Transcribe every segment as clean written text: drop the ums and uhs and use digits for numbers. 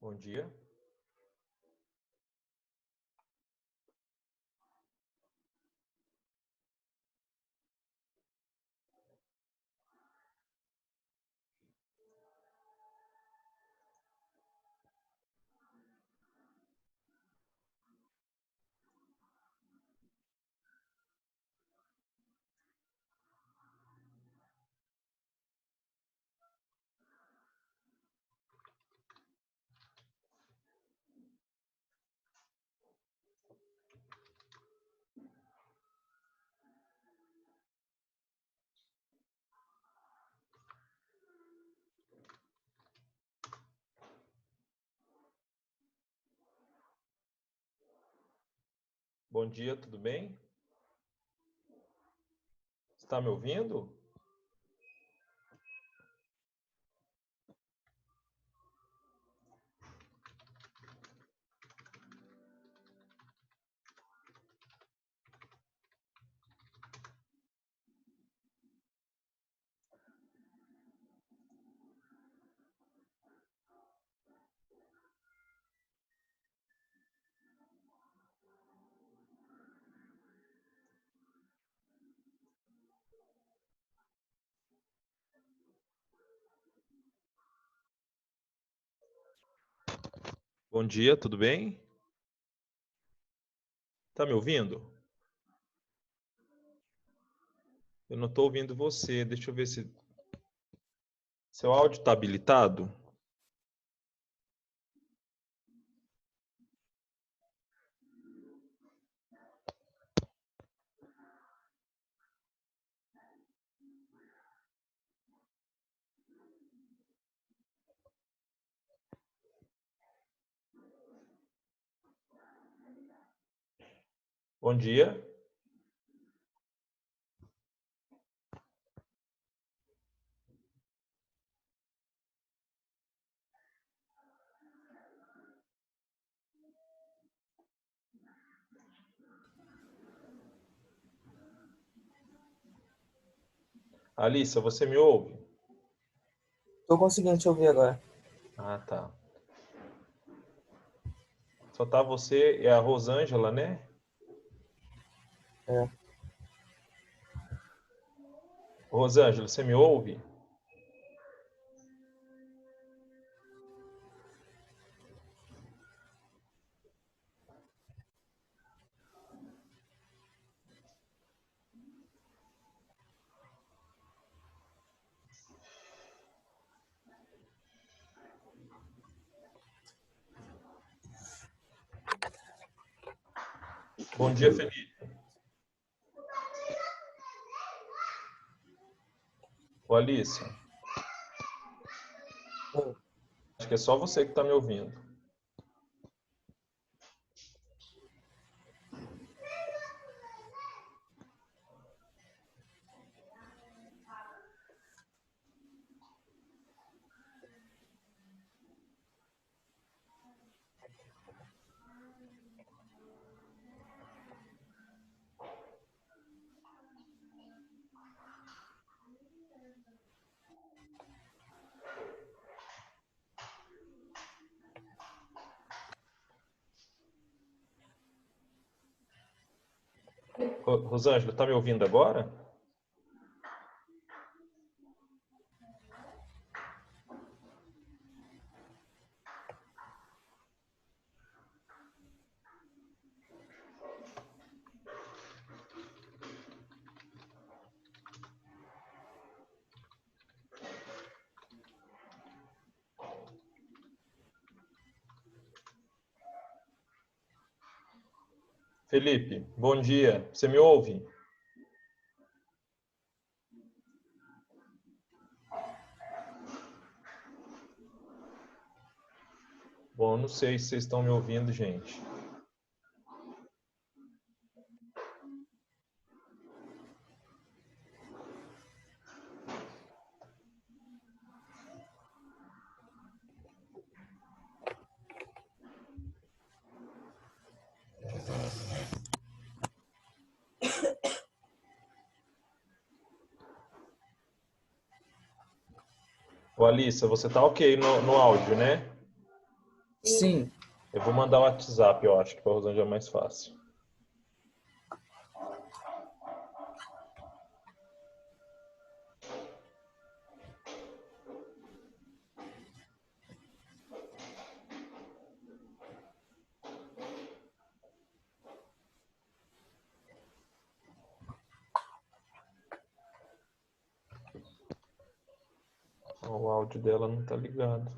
Bom dia. Bom dia, tudo bem? Está me ouvindo? Bom dia, tudo bem? Está me ouvindo? Eu não estou ouvindo você. Deixa eu ver se seu áudio está habilitado. Bom dia. Alissa, você me ouve? Tô conseguindo te ouvir agora. Ah, tá. Só tá você e a Rosângela, né? É. Rosângela, você me ouve? Bom dia, Felipe. Ô, Alissa, acho que é só você que está me ouvindo. Rosângela, está me ouvindo agora? Felipe, bom dia. Você me ouve? Bom, não sei se vocês estão me ouvindo, gente. Ô, Alissa, você tá ok no áudio, né? Sim. Eu vou mandar o WhatsApp, eu acho que para a Rosângela é mais fácil. O áudio dela não tá ligado.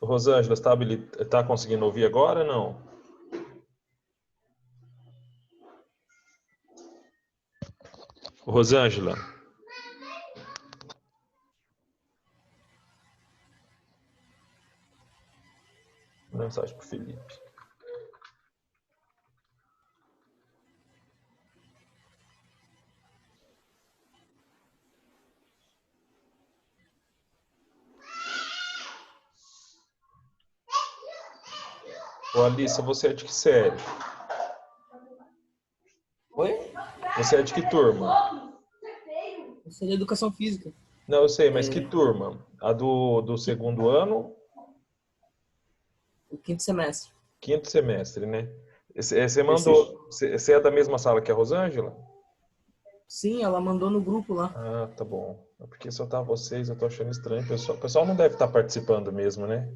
Rosângela, tá conseguindo ouvir agora ou não? Rosângela. Mensagem pro Felipe. Ô, Alissa, você é de que série? Oi? Você é de que turma? Eu sou de educação física. Não, eu sei, mas que turma? A do segundo ano? O quinto semestre. Quinto semestre, né? Você Terceiro. mandou. Você é da mesma sala que a Rosângela? Sim, ela mandou no grupo lá. Ah, tá bom. É porque só tá vocês, eu tô achando estranho. O pessoal não deve estar participando mesmo, né?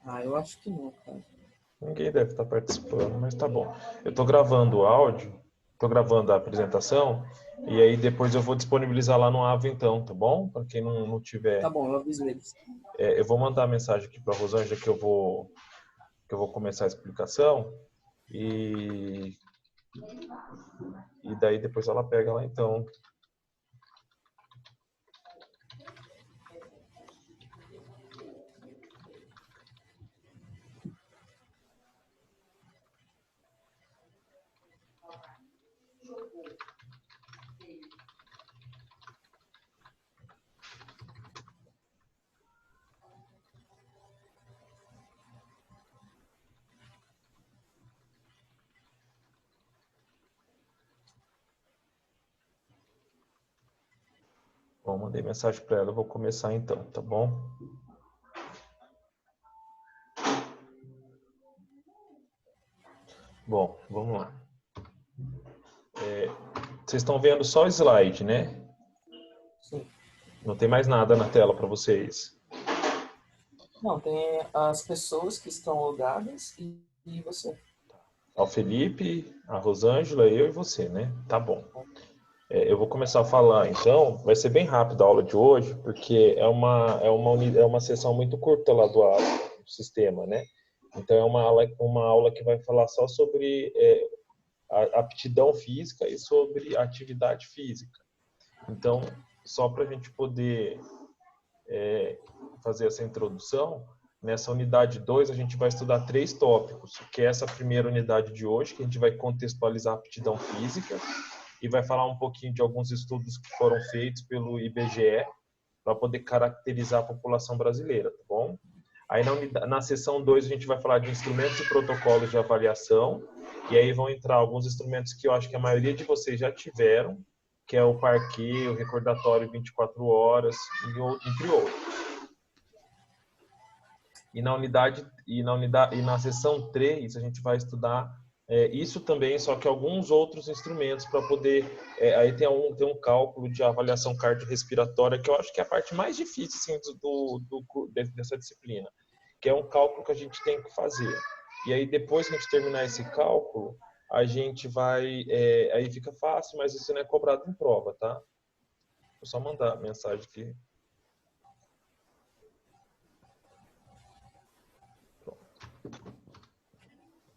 Ah, eu acho que não, cara. Ninguém deve estar participando, mas tá bom. Eu tô gravando o áudio, tô gravando a apresentação, e aí depois eu vou disponibilizar lá no Ava então, tá bom? Para quem não Tá tiver. bom, eu aviso eles. Eu vou mandar a mensagem aqui para a Rosângela que eu vou começar a explicação e, e daí depois ela pega lá então. Bom, mandei mensagem para ela, eu vou começar então, tá bom? Bom, vamos lá. Vocês estão vendo só o slide, né? Sim. Não tem mais nada na tela para vocês. Não, tem as pessoas que estão logadas e você. O Felipe, a Rosângela, eu e você, né? Tá bom. Eu vou começar a falar, então, vai ser bem rápido a aula de hoje, porque é uma sessão muito curta lá do sistema, né? Então, é uma aula que vai falar só sobre a aptidão física e sobre atividade física. Então, só para a gente poder fazer essa introdução, nessa unidade 2 a gente vai estudar 3 tópicos, que é essa primeira unidade de hoje, que a gente vai contextualizar a aptidão física e vai falar um pouquinho de alguns estudos que foram feitos pelo IBGE para poder caracterizar a população brasileira, tá bom? Aí na seção 2 a gente vai falar de instrumentos e protocolos de avaliação, e aí vão entrar alguns instrumentos que eu acho que a maioria de vocês já tiveram, que é o Parquet, o recordatório 24 horas, entre outros. E na seção 3 a gente vai estudar isso também, só que alguns outros instrumentos para poder. Aí tem um cálculo de avaliação cardiorrespiratória, que eu acho que é a parte mais difícil assim, dessa disciplina, que é um cálculo que a gente tem que fazer. E aí, depois que a gente terminar esse cálculo, a gente vai. Aí fica fácil, mas isso não é cobrado em prova, tá? Vou só mandar a mensagem aqui.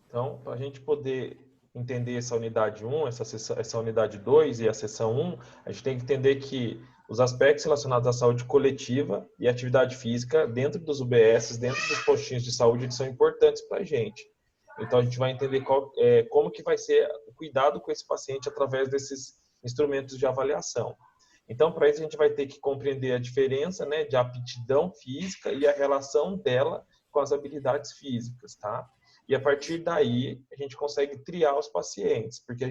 Então, para a gente poder entender essa unidade 1, essa unidade 2 e a seção 1, a gente tem que entender que Os aspectos relacionados à saúde coletiva e atividade física dentro dos UBSs, dentro dos postinhos de saúde, eles são importantes para a gente. Então, a gente vai entender como que vai ser o cuidado com esse paciente através desses instrumentos de avaliação. Então, para isso, a gente vai ter que compreender a diferença, né, de aptidão física e a relação dela com as habilidades físicas, tá? E a partir daí, a gente consegue triar os pacientes, porque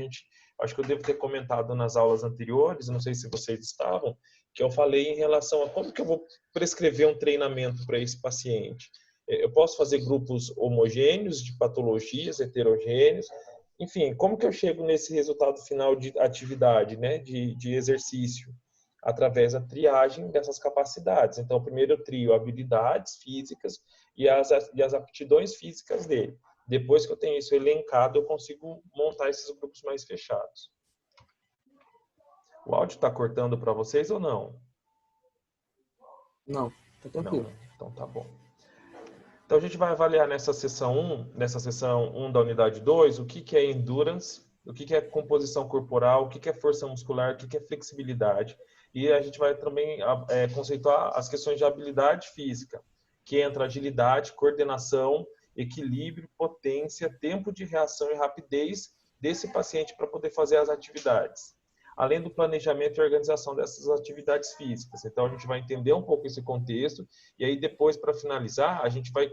acho que eu devo ter comentado nas aulas anteriores, não sei se vocês estavam, que eu falei em relação a como que eu vou prescrever um treinamento para esse paciente. Eu posso fazer grupos homogêneos de patologias, heterogêneos, enfim, como que eu chego nesse resultado final de atividade, né, de exercício? Através da triagem dessas capacidades. Então, primeiro eu trio habilidades físicas e as aptidões físicas dele. Depois que eu tenho isso elencado, eu consigo montar esses grupos mais fechados. O áudio está cortando para vocês ou não? Não, tá tranquilo. Não, então tá bom. Então, a gente vai avaliar nessa sessão 1 da unidade 2, o que é endurance, o que é composição corporal, o que é força muscular, o que é flexibilidade. E a gente vai também conceituar as questões de habilidade física, que entra agilidade, coordenação, equilíbrio, potência, tempo de reação e rapidez desse paciente para poder fazer as atividades. Além do planejamento e organização dessas atividades físicas. Então, a gente vai entender um pouco esse contexto e aí depois, para finalizar, a gente vai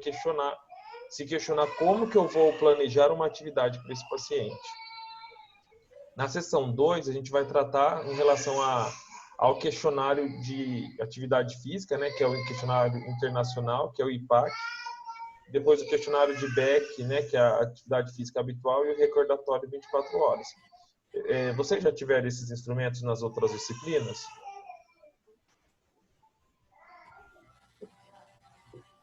se questionar como que eu vou planejar uma atividade para esse paciente. Na sessão 2, a gente vai tratar em relação ao questionário de atividade física, né, que é o questionário internacional, que é o IPAC. Depois o questionário de Beck, né, que é a atividade física habitual, e o recordatório 24 horas. Vocês já tiveram esses instrumentos nas outras disciplinas?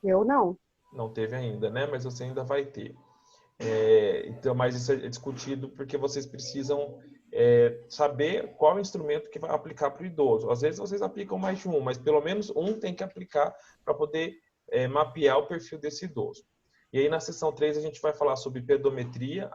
Eu não. Não teve ainda, né? Mas você ainda vai ter. Então, mas isso é discutido porque vocês precisam saber qual instrumento que vai aplicar para o idoso. Às vezes vocês aplicam mais de um, mas pelo menos um tem que aplicar para poder mapear o perfil desse idoso. E aí na sessão 3 a gente vai falar sobre pedometria,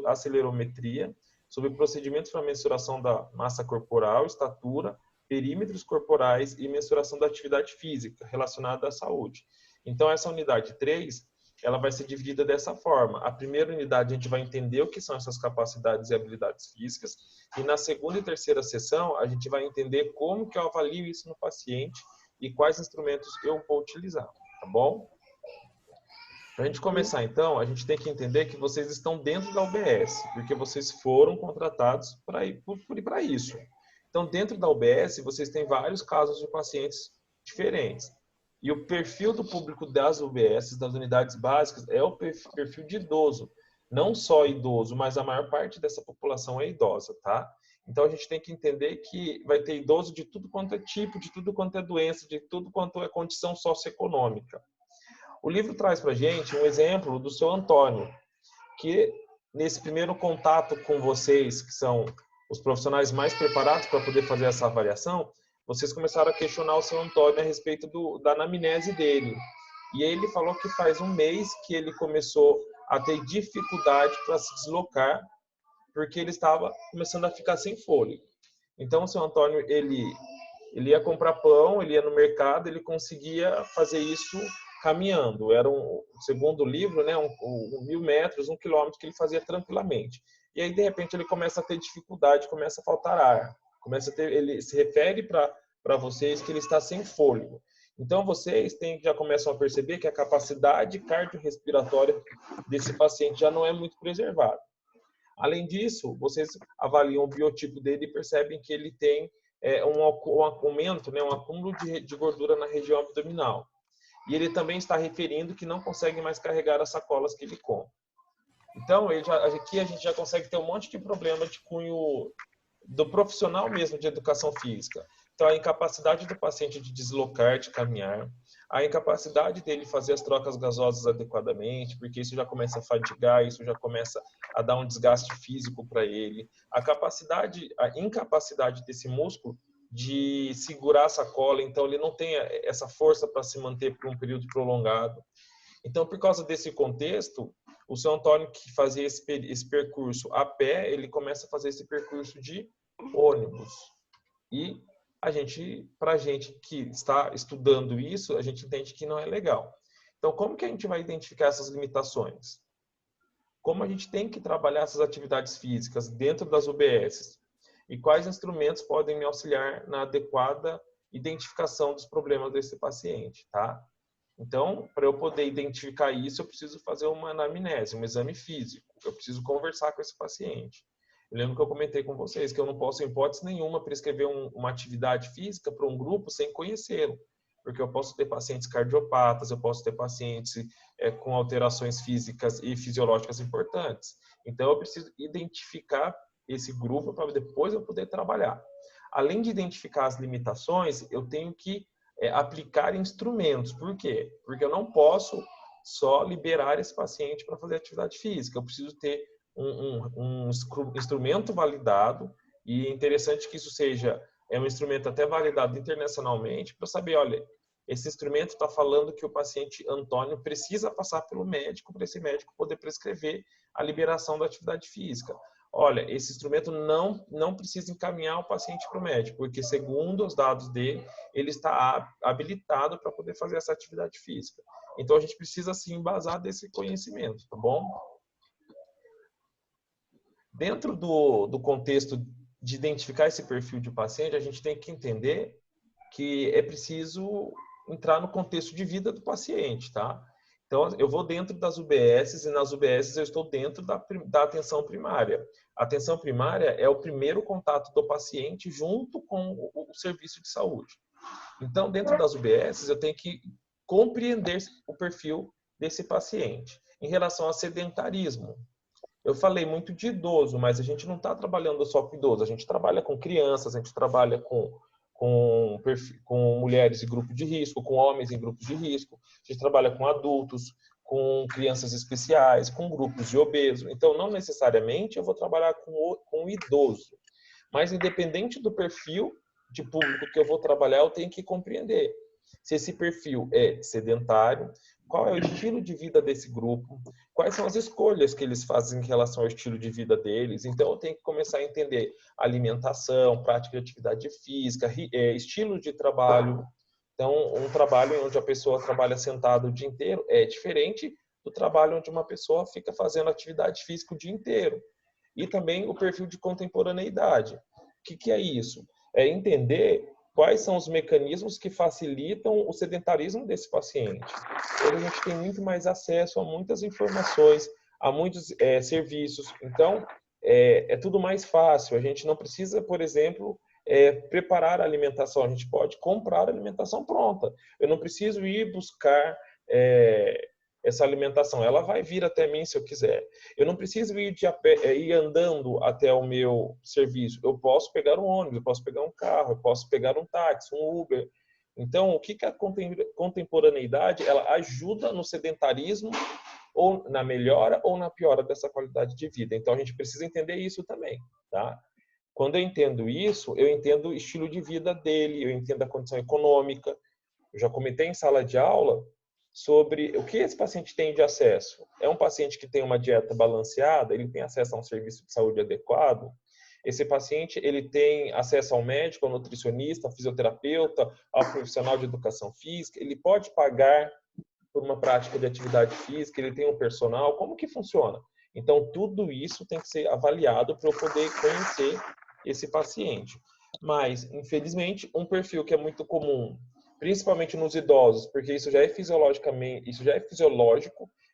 acelerometria, sobre procedimentos para mensuração da massa corporal, estatura, perímetros corporais e mensuração da atividade física relacionada à saúde. Então, essa unidade 3, ela vai ser dividida dessa forma. A primeira unidade, a gente vai entender o que são essas capacidades e habilidades físicas. E na segunda e terceira sessão, a gente vai entender como que eu avalio isso no paciente e quais instrumentos eu vou utilizar, tá bom? Para a gente começar, então, a gente tem que entender que vocês estão dentro da UBS, porque vocês foram contratados para isso. Então, dentro da UBS, vocês têm vários casos de pacientes diferentes. E o perfil do público das UBS, das unidades básicas, é o perfil de idoso. Não só idoso, mas a maior parte dessa população é idosa, tá? Então, a gente tem que entender que vai ter idoso de tudo quanto é tipo, de tudo quanto é doença, de tudo quanto é condição socioeconômica. O livro traz para a gente um exemplo do seu Antônio, que nesse primeiro contato com vocês, que são os profissionais mais preparados para poder fazer essa avaliação, vocês começaram a questionar o seu Antônio a respeito da anamnese dele. E ele falou que faz um mês que ele começou a ter dificuldade para se deslocar, porque ele estava começando a ficar sem fôlego. Então, o seu Antônio, ele ia comprar pão, ele ia no mercado, ele conseguia fazer isso caminhando. Era segundo o livro, né, 1.000 metros, 1 quilômetro que ele fazia tranquilamente. E aí, de repente, ele começa a ter dificuldade, começa a faltar ar. Ele se refere para vocês que ele está sem fôlego. Então, vocês já começam a perceber que a capacidade cardiorrespiratória desse paciente já não é muito preservada. Além disso, vocês avaliam o biotipo dele e percebem que ele tem um aumento, né, um acúmulo de gordura na região abdominal. E ele também está referindo que não consegue mais carregar as sacolas que ele compra. Então, aqui a gente já consegue ter um monte de problema de cunho do profissional mesmo de educação física. Então, a incapacidade do paciente de deslocar, de caminhar, a incapacidade dele fazer as trocas gasosas adequadamente, porque isso já começa a fadigar, isso já começa a dar um desgaste físico para ele, a incapacidade desse músculo de segurar a sacola, então ele não tem essa força para se manter por um período prolongado. Então, por causa desse contexto, o seu Antônio, que fazia esse percurso a pé, ele começa a fazer esse percurso de ônibus. E para a gente que está estudando isso, a gente entende que não é legal. Então, como que a gente vai identificar essas limitações? Como a gente tem que trabalhar essas atividades físicas dentro das UBSs? E quais instrumentos podem me auxiliar na adequada identificação dos problemas desse paciente, tá? Então, para eu poder identificar isso, eu preciso fazer uma anamnese, um exame físico. Eu preciso conversar com esse paciente. Eu lembro que eu comentei com vocês que eu não posso, em hipótese nenhuma, prescrever uma atividade física para um grupo sem conhecê-lo. Porque eu posso ter pacientes cardiopatas, eu posso ter pacientes com alterações físicas e fisiológicas importantes. Então, eu preciso identificar esse grupo para depois eu poder trabalhar. Além de identificar as limitações, eu tenho que aplicar instrumentos. Por quê? Porque eu não posso só liberar esse paciente para fazer atividade física. Eu preciso ter um instrumento validado, e é interessante que isso seja um instrumento até validado internacionalmente, para saber, olha, esse instrumento está falando que o paciente Antônio precisa passar pelo médico, para esse médico poder prescrever a liberação da atividade física. Olha, esse instrumento não precisa encaminhar o paciente para o médico, porque segundo os dados dele, ele está habilitado para poder fazer essa atividade física. Então, a gente precisa se embasar desse conhecimento, tá bom? Dentro do contexto de identificar esse perfil de paciente, a gente tem que entender que é preciso entrar no contexto de vida do paciente, tá? Então, eu vou dentro das UBSs, e nas UBSs eu estou dentro da atenção primária. A atenção primária é o primeiro contato do paciente junto com o serviço de saúde. Então, dentro das UBSs, eu tenho que compreender o perfil desse paciente. Em relação ao sedentarismo, eu falei muito de idoso, mas a gente não está trabalhando só com idoso, a gente trabalha com crianças, a gente trabalha com mulheres em grupo de risco, com homens em grupos de risco, a gente trabalha com adultos, com crianças especiais, com grupos de obesos. Então, não necessariamente eu vou trabalhar com o idoso, mas independente do perfil de público que eu vou trabalhar, eu tenho que compreender se esse perfil é sedentário, qual é o estilo de vida desse grupo, quais são as escolhas que eles fazem em relação ao estilo de vida deles. Então, eu tenho que começar a entender alimentação, prática de atividade física, estilo de trabalho. Então, um trabalho onde a pessoa trabalha sentada o dia inteiro é diferente do trabalho onde uma pessoa fica fazendo atividade física o dia inteiro. E também o perfil de contemporaneidade. O que é isso? É entender quais são os mecanismos que facilitam o sedentarismo desse paciente. Hoje a gente tem muito mais acesso a muitas informações, a muitos serviços. Então, é tudo mais fácil. A gente não precisa, por exemplo, preparar a alimentação. A gente pode comprar a alimentação pronta. Eu não preciso ir buscar essa alimentação. Ela vai vir até mim se eu quiser. Eu não preciso ir andando até o meu serviço. Eu posso pegar um ônibus, eu posso pegar um carro, eu posso pegar um táxi, um Uber. Então, o que a contemporaneidade ela ajuda no sedentarismo, ou na melhora ou na piora dessa qualidade de vida? Então, a gente precisa entender isso também, tá? Quando eu entendo isso, eu entendo o estilo de vida dele, eu entendo a condição econômica. Eu já comentei em sala de aula sobre o que esse paciente tem de acesso. É um paciente que tem uma dieta balanceada, ele tem acesso a um serviço de saúde adequado. Esse paciente ele tem acesso ao médico, ao nutricionista, ao fisioterapeuta, ao profissional de educação física. Ele pode pagar por uma prática de atividade física, ele tem um personal. Como que funciona? Então, tudo isso tem que ser avaliado para eu poder conhecer esse paciente. Mas, infelizmente, um perfil que é muito comum, principalmente nos idosos, porque isso já é fisiológico,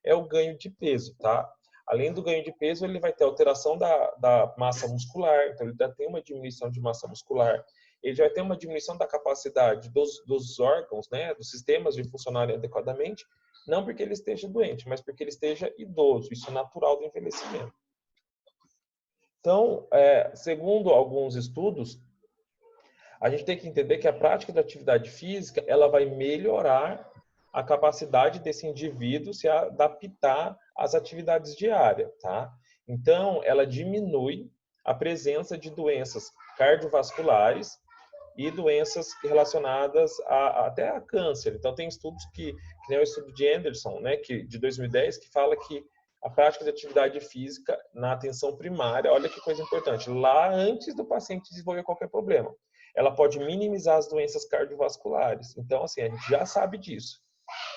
é o ganho de peso, tá? Além do ganho de peso, ele vai ter alteração da massa muscular, então ele já tem uma diminuição de massa muscular, ele já vai ter uma diminuição da capacidade dos órgãos, né, dos sistemas de funcionarem adequadamente, não porque ele esteja doente, mas porque ele esteja idoso, isso é natural do envelhecimento. Então, segundo alguns estudos, a gente tem que entender que a prática da atividade física ela vai melhorar a capacidade desse indivíduo se adaptar às atividades diárias, tá? Então, ela diminui a presença de doenças cardiovasculares e doenças relacionadas até a câncer. Então, tem estudos que nem o estudo de Anderson, né, de 2010, que fala que a prática de atividade física na atenção primária, olha que coisa importante, lá antes do paciente desenvolver qualquer problema, ela pode minimizar as doenças cardiovasculares. Então, assim, a gente já sabe disso.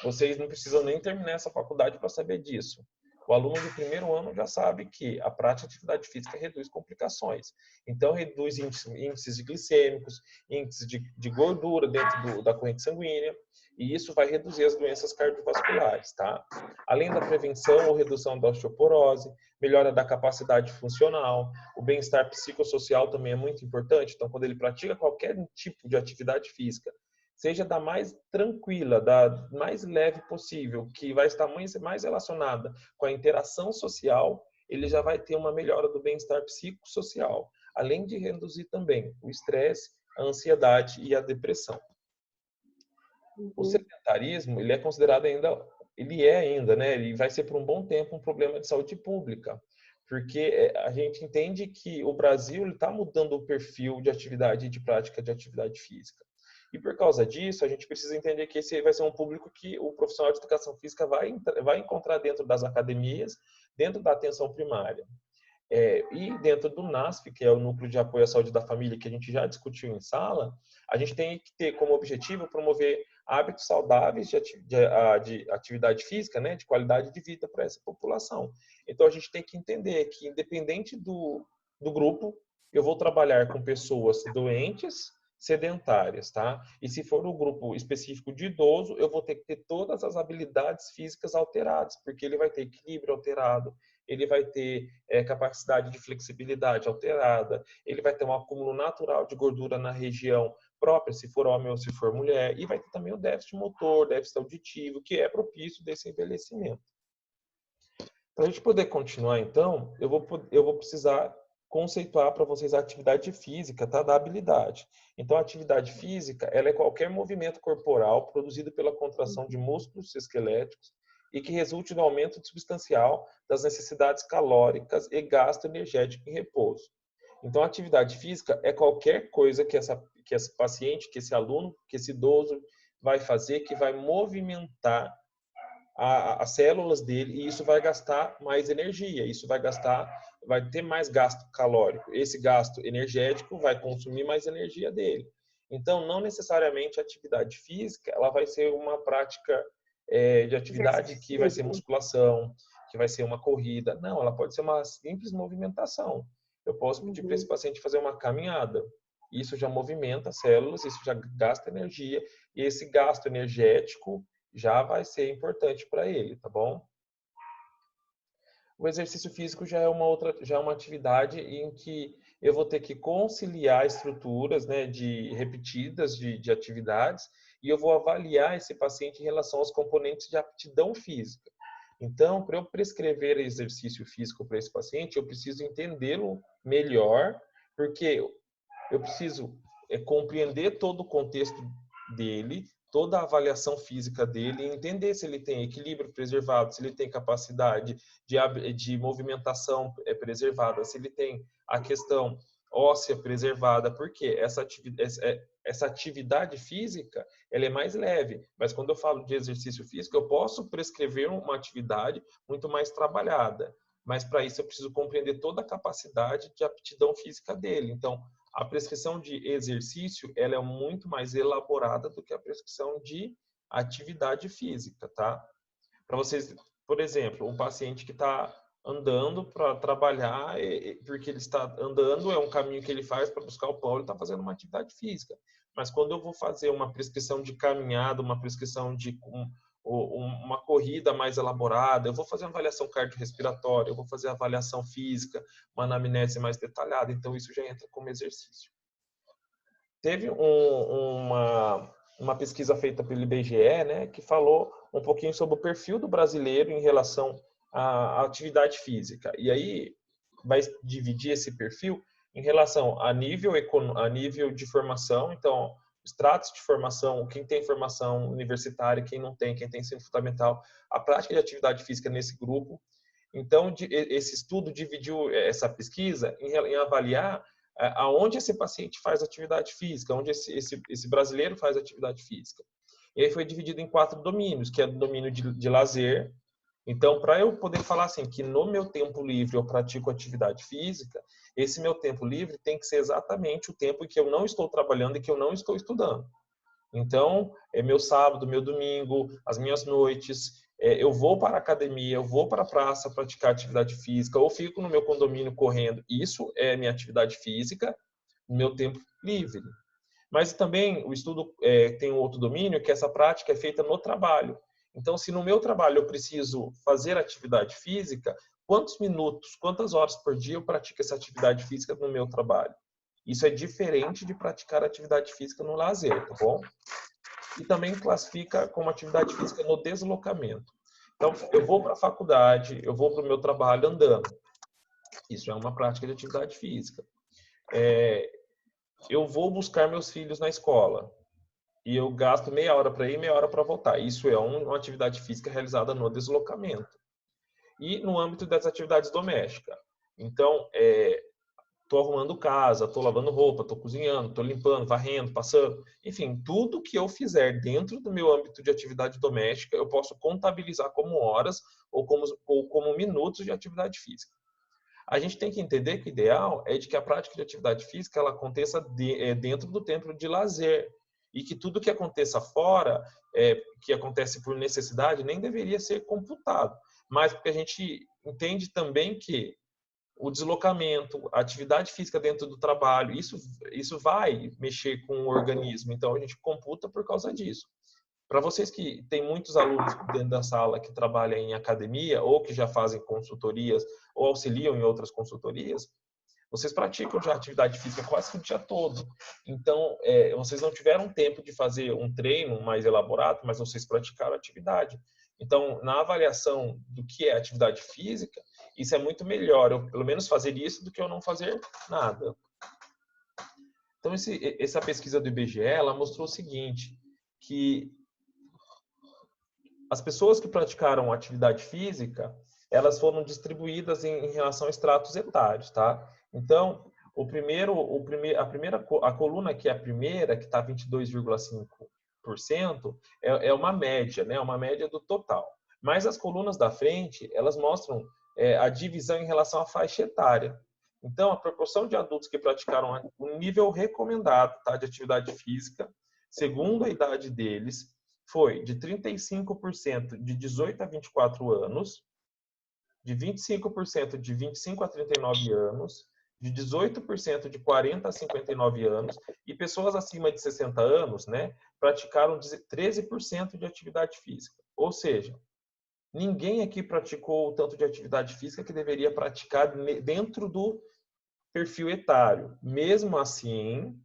Vocês não precisam nem terminar essa faculdade para saber disso. O aluno do primeiro ano já sabe que a prática de atividade física reduz complicações. Então, reduz índices glicêmicos, índices de gordura dentro da corrente sanguínea, e isso vai reduzir as doenças cardiovasculares, tá? Além da prevenção ou redução da osteoporose, melhora da capacidade funcional, o bem-estar psicossocial também é muito importante. Então, quando ele pratica qualquer tipo de atividade física, seja da mais tranquila, da mais leve possível, que vai estar mais relacionada com a interação social, ele já vai ter uma melhora do bem-estar psicossocial, além de reduzir também o estresse, a ansiedade e a depressão. O sedentarismo, ele é considerado ainda, né? Ele vai ser por um bom tempo um problema de saúde pública, porque a gente entende que o Brasil está mudando o perfil de atividade e de prática de atividade física. E por causa disso, a gente precisa entender que esse vai ser um público que o profissional de educação física vai encontrar dentro das academias, dentro da atenção primária. E dentro do NASF, que é o Núcleo de Apoio à Saúde da Família, que a gente já discutiu em sala, a gente tem que ter como objetivo promover hábitos saudáveis de atividade física, né, de qualidade de vida para essa população. Então, a gente tem que entender que, independente do grupo, eu vou trabalhar com pessoas doentes, sedentárias, tá? E se for um grupo específico de idoso, eu vou ter que ter todas as habilidades físicas alteradas, porque ele vai ter equilíbrio alterado, ele vai ter capacidade de flexibilidade alterada, ele vai ter um acúmulo natural de gordura na região própria, se for homem ou se for mulher, e vai ter também o déficit motor, déficit auditivo, que é propício desse envelhecimento. Para a gente poder continuar, então, eu vou precisar conceituar para vocês a atividade física, tá? Da habilidade. Então, a atividade física, ela é qualquer movimento corporal produzido pela contração de músculos esqueléticos e que resulte no aumento substancial das necessidades calóricas e gasto energético em repouso. Então, a atividade física é qualquer coisa que esse paciente, que esse aluno, que esse idoso vai fazer, que vai movimentar as células dele, e isso vai gastar mais energia, vai ter mais gasto calórico. Esse gasto energético vai consumir mais energia dele. Então, não necessariamente a atividade física, ela vai ser uma prática de atividade que vai ser musculação, que vai ser uma corrida. Não, ela pode ser uma simples movimentação. Eu posso pedir para esse paciente fazer uma caminhada. Isso já movimenta as células, isso já gasta energia, e esse gasto energético já vai ser importante para ele, tá bom? O exercício físico já é uma atividade em que eu vou ter que conciliar estruturas, né, repetidas de atividades, e eu vou avaliar esse paciente em relação aos componentes de aptidão física. Então, para eu prescrever exercício físico para esse paciente, eu preciso entendê-lo melhor, porque eu preciso compreender todo o contexto dele, toda a avaliação física dele, entender se ele tem equilíbrio preservado, se ele tem capacidade de movimentação preservada, se ele tem a questão óssea preservada, porque essa atividade física ela é mais leve, mas quando eu falo de exercício físico, eu posso prescrever uma atividade muito mais trabalhada, mas para isso eu preciso compreender toda a capacidade de aptidão física dele. Então, a prescrição de exercício ela é muito mais elaborada do que a prescrição de atividade física, tá? Para vocês, por exemplo, um paciente que está andando para trabalhar, porque ele está andando, é um caminho que ele faz para buscar o pão, ele está fazendo uma atividade física. Mas quando eu vou fazer uma prescrição de caminhada, uma prescrição de uma corrida mais elaborada, eu vou fazer uma avaliação cardiorrespiratória, eu vou fazer avaliação física, uma anamnese mais detalhada, então isso já entra como exercício. Teve uma pesquisa feita pelo IBGE, né, que falou um pouquinho sobre o perfil do brasileiro em relação à atividade física. E aí vai dividir esse perfil em relação a nível de formação, então estratos de formação, quem tem formação universitária, quem não tem, quem tem ensino fundamental, a prática de atividade física nesse grupo. Então, esse estudo dividiu essa pesquisa em avaliar aonde esse paciente faz atividade física, onde esse brasileiro faz atividade física. E aí foi dividido em 4 domínios, que é o domínio de lazer, Então, para eu poder falar assim, que no meu tempo livre eu pratico atividade física, esse meu tempo livre tem que ser exatamente o tempo em que eu não estou trabalhando e que eu não estou estudando. Então, é meu sábado, meu domingo, as minhas noites, eu vou para a academia, eu vou para a praça praticar atividade física, ou fico no meu condomínio correndo. Isso é minha atividade física, no meu tempo livre. Mas também o estudo tem um outro domínio, que essa prática é feita no trabalho. Então, se no meu trabalho eu preciso fazer atividade física, quantos minutos, quantas horas por dia eu pratico essa atividade física no meu trabalho? Isso é diferente de praticar atividade física no lazer, tá bom? E também classifica como atividade física no deslocamento. Então, eu vou para a faculdade, eu vou para o meu trabalho andando. Isso é uma prática de atividade física. Eu vou buscar meus filhos na escola e eu gasto meia hora para ir, meia hora para voltar. Isso é uma atividade física realizada no deslocamento. E no âmbito das atividades domésticas. Então, estou arrumando casa, estou lavando roupa, estou cozinhando, estou limpando, varrendo, passando. Enfim, tudo que eu fizer dentro do meu âmbito de atividade doméstica, eu posso contabilizar como horas ou como minutos de atividade física. A gente tem que entender que o ideal é de que a prática de atividade física ela aconteça dentro do tempo de lazer e que tudo que aconteça fora, que acontece por necessidade, nem deveria ser computado. Mas porque a gente entende também que o deslocamento, a atividade física dentro do trabalho, isso vai mexer com o organismo. Então, a gente computa por causa disso. Para vocês que têm muitos alunos dentro da sala que trabalham em academia ou que já fazem consultorias ou auxiliam em outras consultorias, vocês praticam já atividade física quase que o dia todo. Então, vocês não tiveram tempo de fazer um treino mais elaborado, mas vocês praticaram atividade. Então, na avaliação do que é atividade física, isso é muito melhor, eu pelo menos fazer isso do que eu não fazer nada. Então, essa pesquisa do IBGE, ela mostrou o seguinte, que as pessoas que praticaram atividade física, elas foram distribuídas em relação a estratos etários, tá? Então, a coluna que é a primeira, que está 22,5%, é uma média, né? Uma média do total. Mas as colunas da frente, elas mostram a divisão em relação à faixa etária. Então, a proporção de adultos que praticaram o nível recomendado, tá, de atividade física, segundo a idade deles, foi de 35% de 18 a 24 anos, de 25% de 25 a 39 anos, de 18% de 40 a 59 anos, e pessoas acima de 60 anos, né, praticaram 13% de atividade física. Ou seja, ninguém aqui praticou o tanto de atividade física que deveria praticar dentro do perfil etário. Mesmo assim,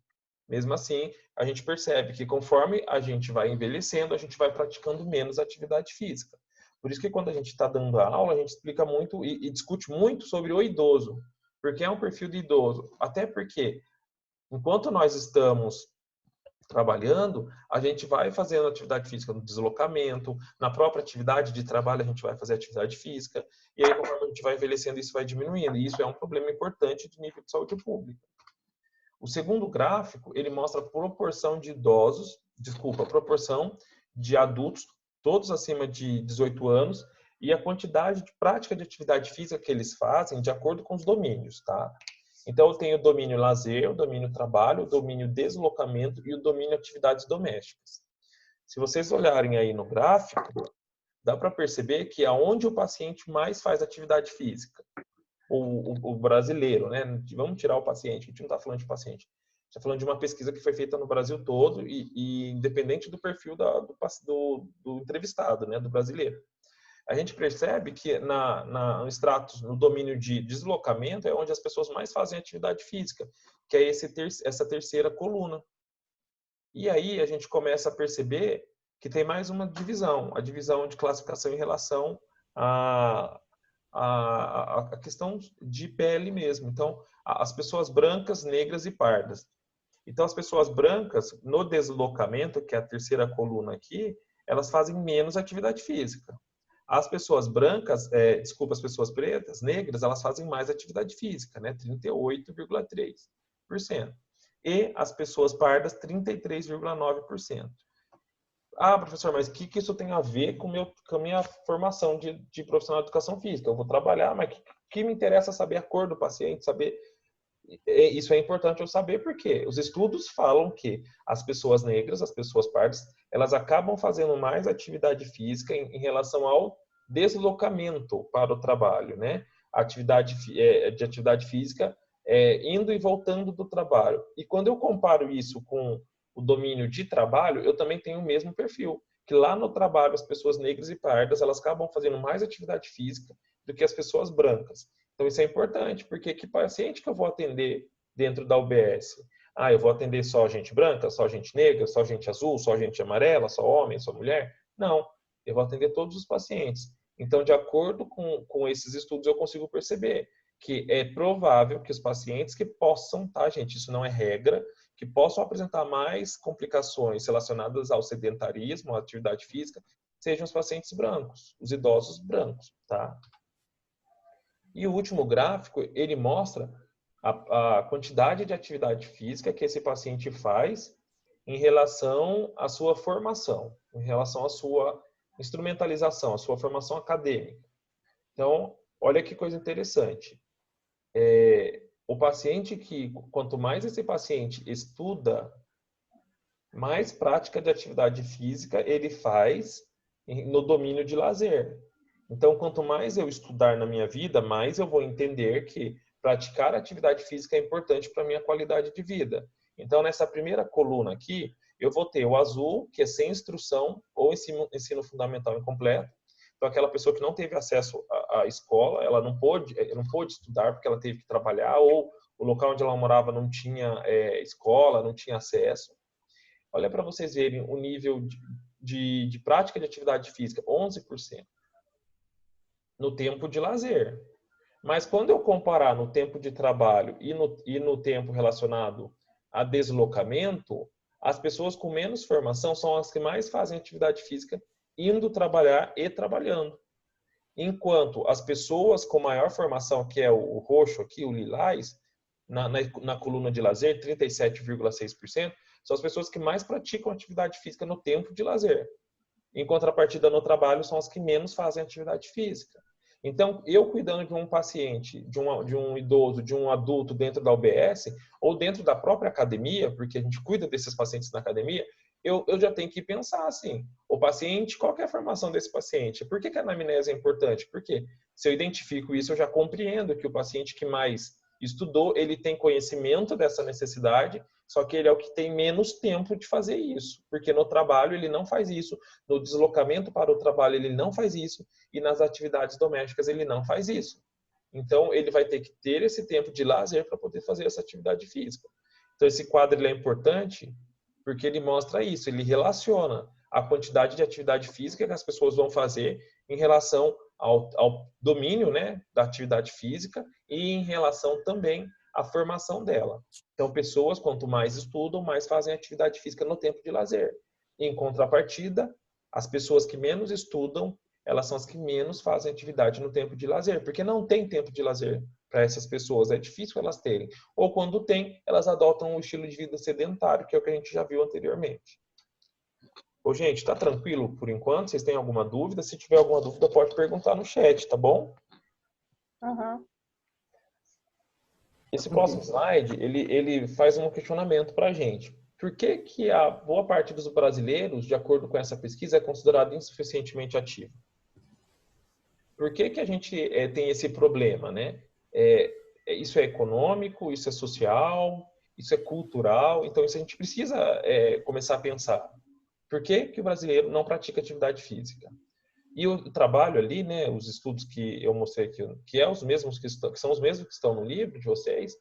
a gente percebe que conforme a gente vai envelhecendo, a gente vai praticando menos atividade física. Por isso que quando a gente está dando a aula, a gente explica muito e discute muito sobre o idoso. Porque é um perfil de idoso. Até porque, enquanto nós estamos trabalhando, a gente vai fazendo atividade física no deslocamento, na própria atividade de trabalho a gente vai fazer atividade física, e aí conforme a gente vai envelhecendo, isso vai diminuindo. E isso é um problema importante de nível de saúde pública. O segundo gráfico, ele mostra a proporção de proporção de adultos, todos acima de 18 anos, e a quantidade de prática de atividade física que eles fazem de acordo com os domínios, tá? Então, eu tenho o domínio lazer, o domínio trabalho, o domínio deslocamento e o domínio atividades domésticas. Se vocês olharem aí no gráfico, dá para perceber que aonde o paciente mais faz atividade física, o brasileiro, né? Vamos tirar o paciente, a gente não está falando de paciente. A gente está falando de uma pesquisa que foi feita no Brasil todo e independente do perfil do entrevistado, né? Do brasileiro. A gente percebe que no domínio de deslocamento é onde as pessoas mais fazem atividade física, que é essa terceira coluna. E aí a gente começa a perceber que tem mais uma divisão, a divisão de classificação em relação a questão de pele mesmo. Então, as pessoas brancas, negras e pardas. Então, as pessoas brancas, no deslocamento, que é a terceira coluna aqui, elas fazem menos atividade física. As pessoas brancas, as pessoas pretas, negras, elas fazem mais atividade física, né? 38,3%. E as pessoas pardas, 33,9%. Ah, professor, mas o que isso tem a ver com a minha formação de profissional de educação física? Eu vou trabalhar, mas que me interessa saber a cor do paciente, saber. Isso é importante eu saber porque os estudos falam que as pessoas negras, as pessoas pardas, elas acabam fazendo mais atividade física em relação ao deslocamento para o trabalho, né? De atividade física indo e voltando do trabalho. E quando eu comparo isso com o domínio de trabalho, eu também tenho o mesmo perfil, que lá no trabalho as pessoas negras e pardas, elas acabam fazendo mais atividade física do que as pessoas brancas. Então, isso é importante, porque que paciente que eu vou atender dentro da UBS? Ah, eu vou atender só gente branca, só gente negra, só gente azul, só gente amarela, só homem, só mulher? Não, eu vou atender todos os pacientes. Então, de acordo com esses estudos, eu consigo perceber que é provável que os pacientes que possam, tá, gente, isso não é regra, que possam apresentar mais complicações relacionadas ao sedentarismo, à atividade física, sejam os pacientes brancos, os idosos brancos, tá? E o último gráfico, ele mostra a quantidade de atividade física que esse paciente faz em relação à sua formação, em relação à sua instrumentalização, à sua formação acadêmica. Então, olha que coisa interessante. O paciente quanto mais esse paciente estuda, mais prática de atividade física ele faz no domínio de lazer. Então, quanto mais eu estudar na minha vida, mais eu vou entender que praticar atividade física é importante para a minha qualidade de vida. Então, nessa primeira coluna aqui, eu vou ter o azul, que é sem instrução ou ensino fundamental incompleto. Então, aquela pessoa que não teve acesso à escola, ela não pôde estudar porque ela teve que trabalhar, ou o local onde ela morava não tinha escola, não tinha acesso. Olha para vocês verem o nível de prática de atividade física, 11% no tempo de lazer. Mas quando eu comparar no tempo de trabalho e no tempo relacionado a deslocamento, as pessoas com menos formação são as que mais fazem atividade física indo trabalhar e trabalhando. Enquanto as pessoas com maior formação, que é o roxo aqui, o lilás, na coluna de lazer, 37,6%, são as pessoas que mais praticam atividade física no tempo de lazer. Em contrapartida, no trabalho, são as que menos fazem atividade física. Então, eu cuidando de um paciente, de um idoso, de um adulto dentro da UBS, ou dentro da própria academia, porque a gente cuida desses pacientes na academia, eu já tenho que pensar assim, o paciente, qual que é a formação desse paciente? Por que a anamnese é importante? Porque se eu identifico isso, eu já compreendo que o paciente que mais estudou, ele tem conhecimento dessa necessidade, só que ele é o que tem menos tempo de fazer isso, porque no trabalho ele não faz isso, no deslocamento para o trabalho ele não faz isso, e nas atividades domésticas ele não faz isso. Então, ele vai ter que ter esse tempo de lazer para poder fazer essa atividade física. Então, esse quadro ele é importante porque ele mostra isso, ele relaciona a quantidade de atividade física que as pessoas vão fazer em relação ao domínio, né, da atividade física e em relação também à formação dela. Então, pessoas, quanto mais estudam, mais fazem atividade física no tempo de lazer. Em contrapartida, as pessoas que menos estudam, elas são as que menos fazem atividade no tempo de lazer, porque não tem tempo de lazer para essas pessoas, é difícil elas terem. Ou quando tem, elas adotam um estilo de vida sedentário, que é o que a gente já viu anteriormente. Ô, gente, tá tranquilo por enquanto? Vocês têm alguma dúvida? Se tiver alguma dúvida, pode perguntar no chat, tá bom? Uhum. Esse próximo slide, ele faz um questionamento para a gente. Por que a boa parte dos brasileiros, de acordo com essa pesquisa, é considerada insuficientemente ativa? Por que a gente tem esse problema, né? Isso é econômico, isso é social, isso é cultural. Então, isso a gente precisa começar a pensar. Por que o brasileiro não pratica atividade física? E o trabalho ali, né, os estudos que eu mostrei aqui, que são os mesmos que estão no livro de vocês,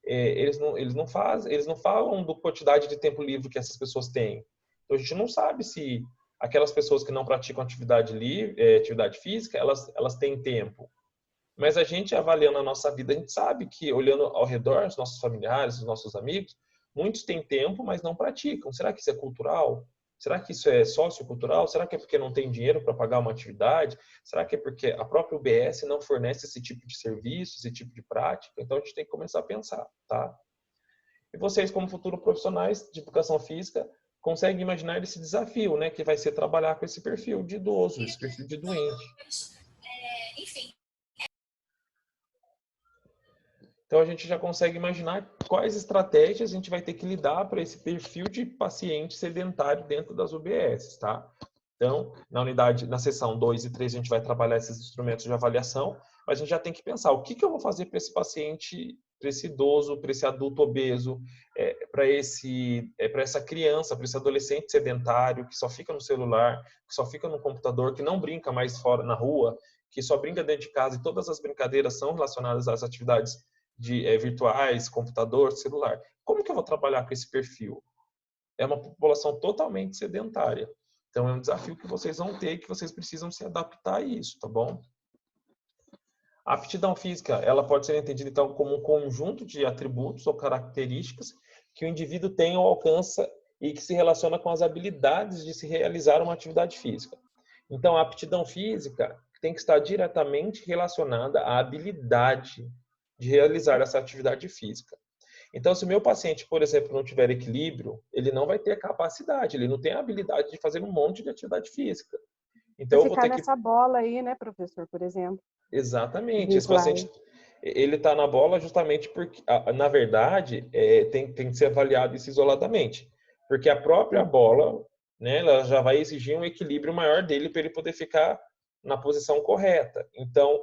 eles não falam do quantidade de tempo livre que essas pessoas têm. Então, a gente não sabe se aquelas pessoas que não praticam atividade física, elas têm tempo. Mas a gente avaliando a nossa vida, a gente sabe que olhando ao redor, os nossos familiares, os nossos amigos, muitos têm tempo, mas não praticam. Será que isso é cultural? Será que isso é sociocultural? Será que é porque não tem dinheiro para pagar uma atividade? Será que é porque a própria UBS não fornece esse tipo de serviço, esse tipo de prática? Então a gente tem que começar a pensar, tá? E vocês, como futuros profissionais de educação física, consegue imaginar esse desafio, né? Que vai ser trabalhar com esse perfil de idoso, esse perfil de doente. Então, a gente já consegue imaginar quais estratégias a gente vai ter que lidar para esse perfil de paciente sedentário dentro das UBS, tá? Então, na seção 2 e 3, a gente vai trabalhar esses instrumentos de avaliação, mas a gente já tem que pensar, o que eu vou fazer para esse paciente, para esse idoso, para esse adulto obeso, para essa criança, para esse adolescente sedentário, que só fica no celular, que só fica no computador, que não brinca mais fora na rua, que só brinca dentro de casa, e todas as brincadeiras são relacionadas às atividades virtuais, computador, celular. Como que eu vou trabalhar com esse perfil? É uma população totalmente sedentária. Então, é um desafio que vocês vão ter, que vocês precisam se adaptar a isso, tá bom? A aptidão física, ela pode ser entendida, então, como um conjunto de atributos ou características que o indivíduo tem ou alcança e que se relaciona com as habilidades de se realizar uma atividade física. Então, a aptidão física tem que estar diretamente relacionada à habilidade de realizar essa atividade física. Então, se o meu paciente, por exemplo, não tiver equilíbrio, ele não vai ter a capacidade, ele não tem a habilidade de fazer um monte de atividade física. Então, eu vou ficar ter que... nessa bola aí, né, professor, por exemplo. Exatamente. Esse paciente, ele está na bola justamente porque, na verdade, tem que ser avaliado isso isoladamente. Porque a própria bola, né, ela já vai exigir um equilíbrio maior dele para ele poder ficar na posição correta. Então,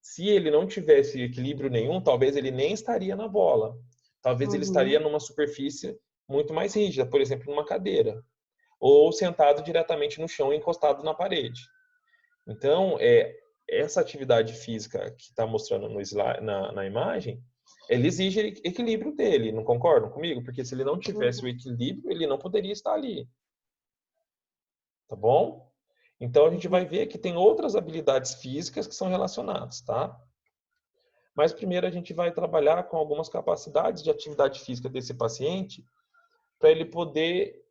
se ele não tivesse equilíbrio nenhum, talvez ele nem estaria na bola. Talvez ele estaria numa superfície muito mais rígida, por exemplo, numa cadeira. Ou sentado diretamente no chão, encostado na parede. Então, essa atividade física que está mostrando no slide, na imagem, ele exige equilíbrio dele, não concordam comigo? Porque se ele não tivesse o equilíbrio, ele não poderia estar ali. Tá bom? Então, a gente vai ver que tem outras habilidades físicas que são relacionadas, tá? Mas primeiro a gente vai trabalhar com algumas capacidades de atividade física desse paciente para ele poder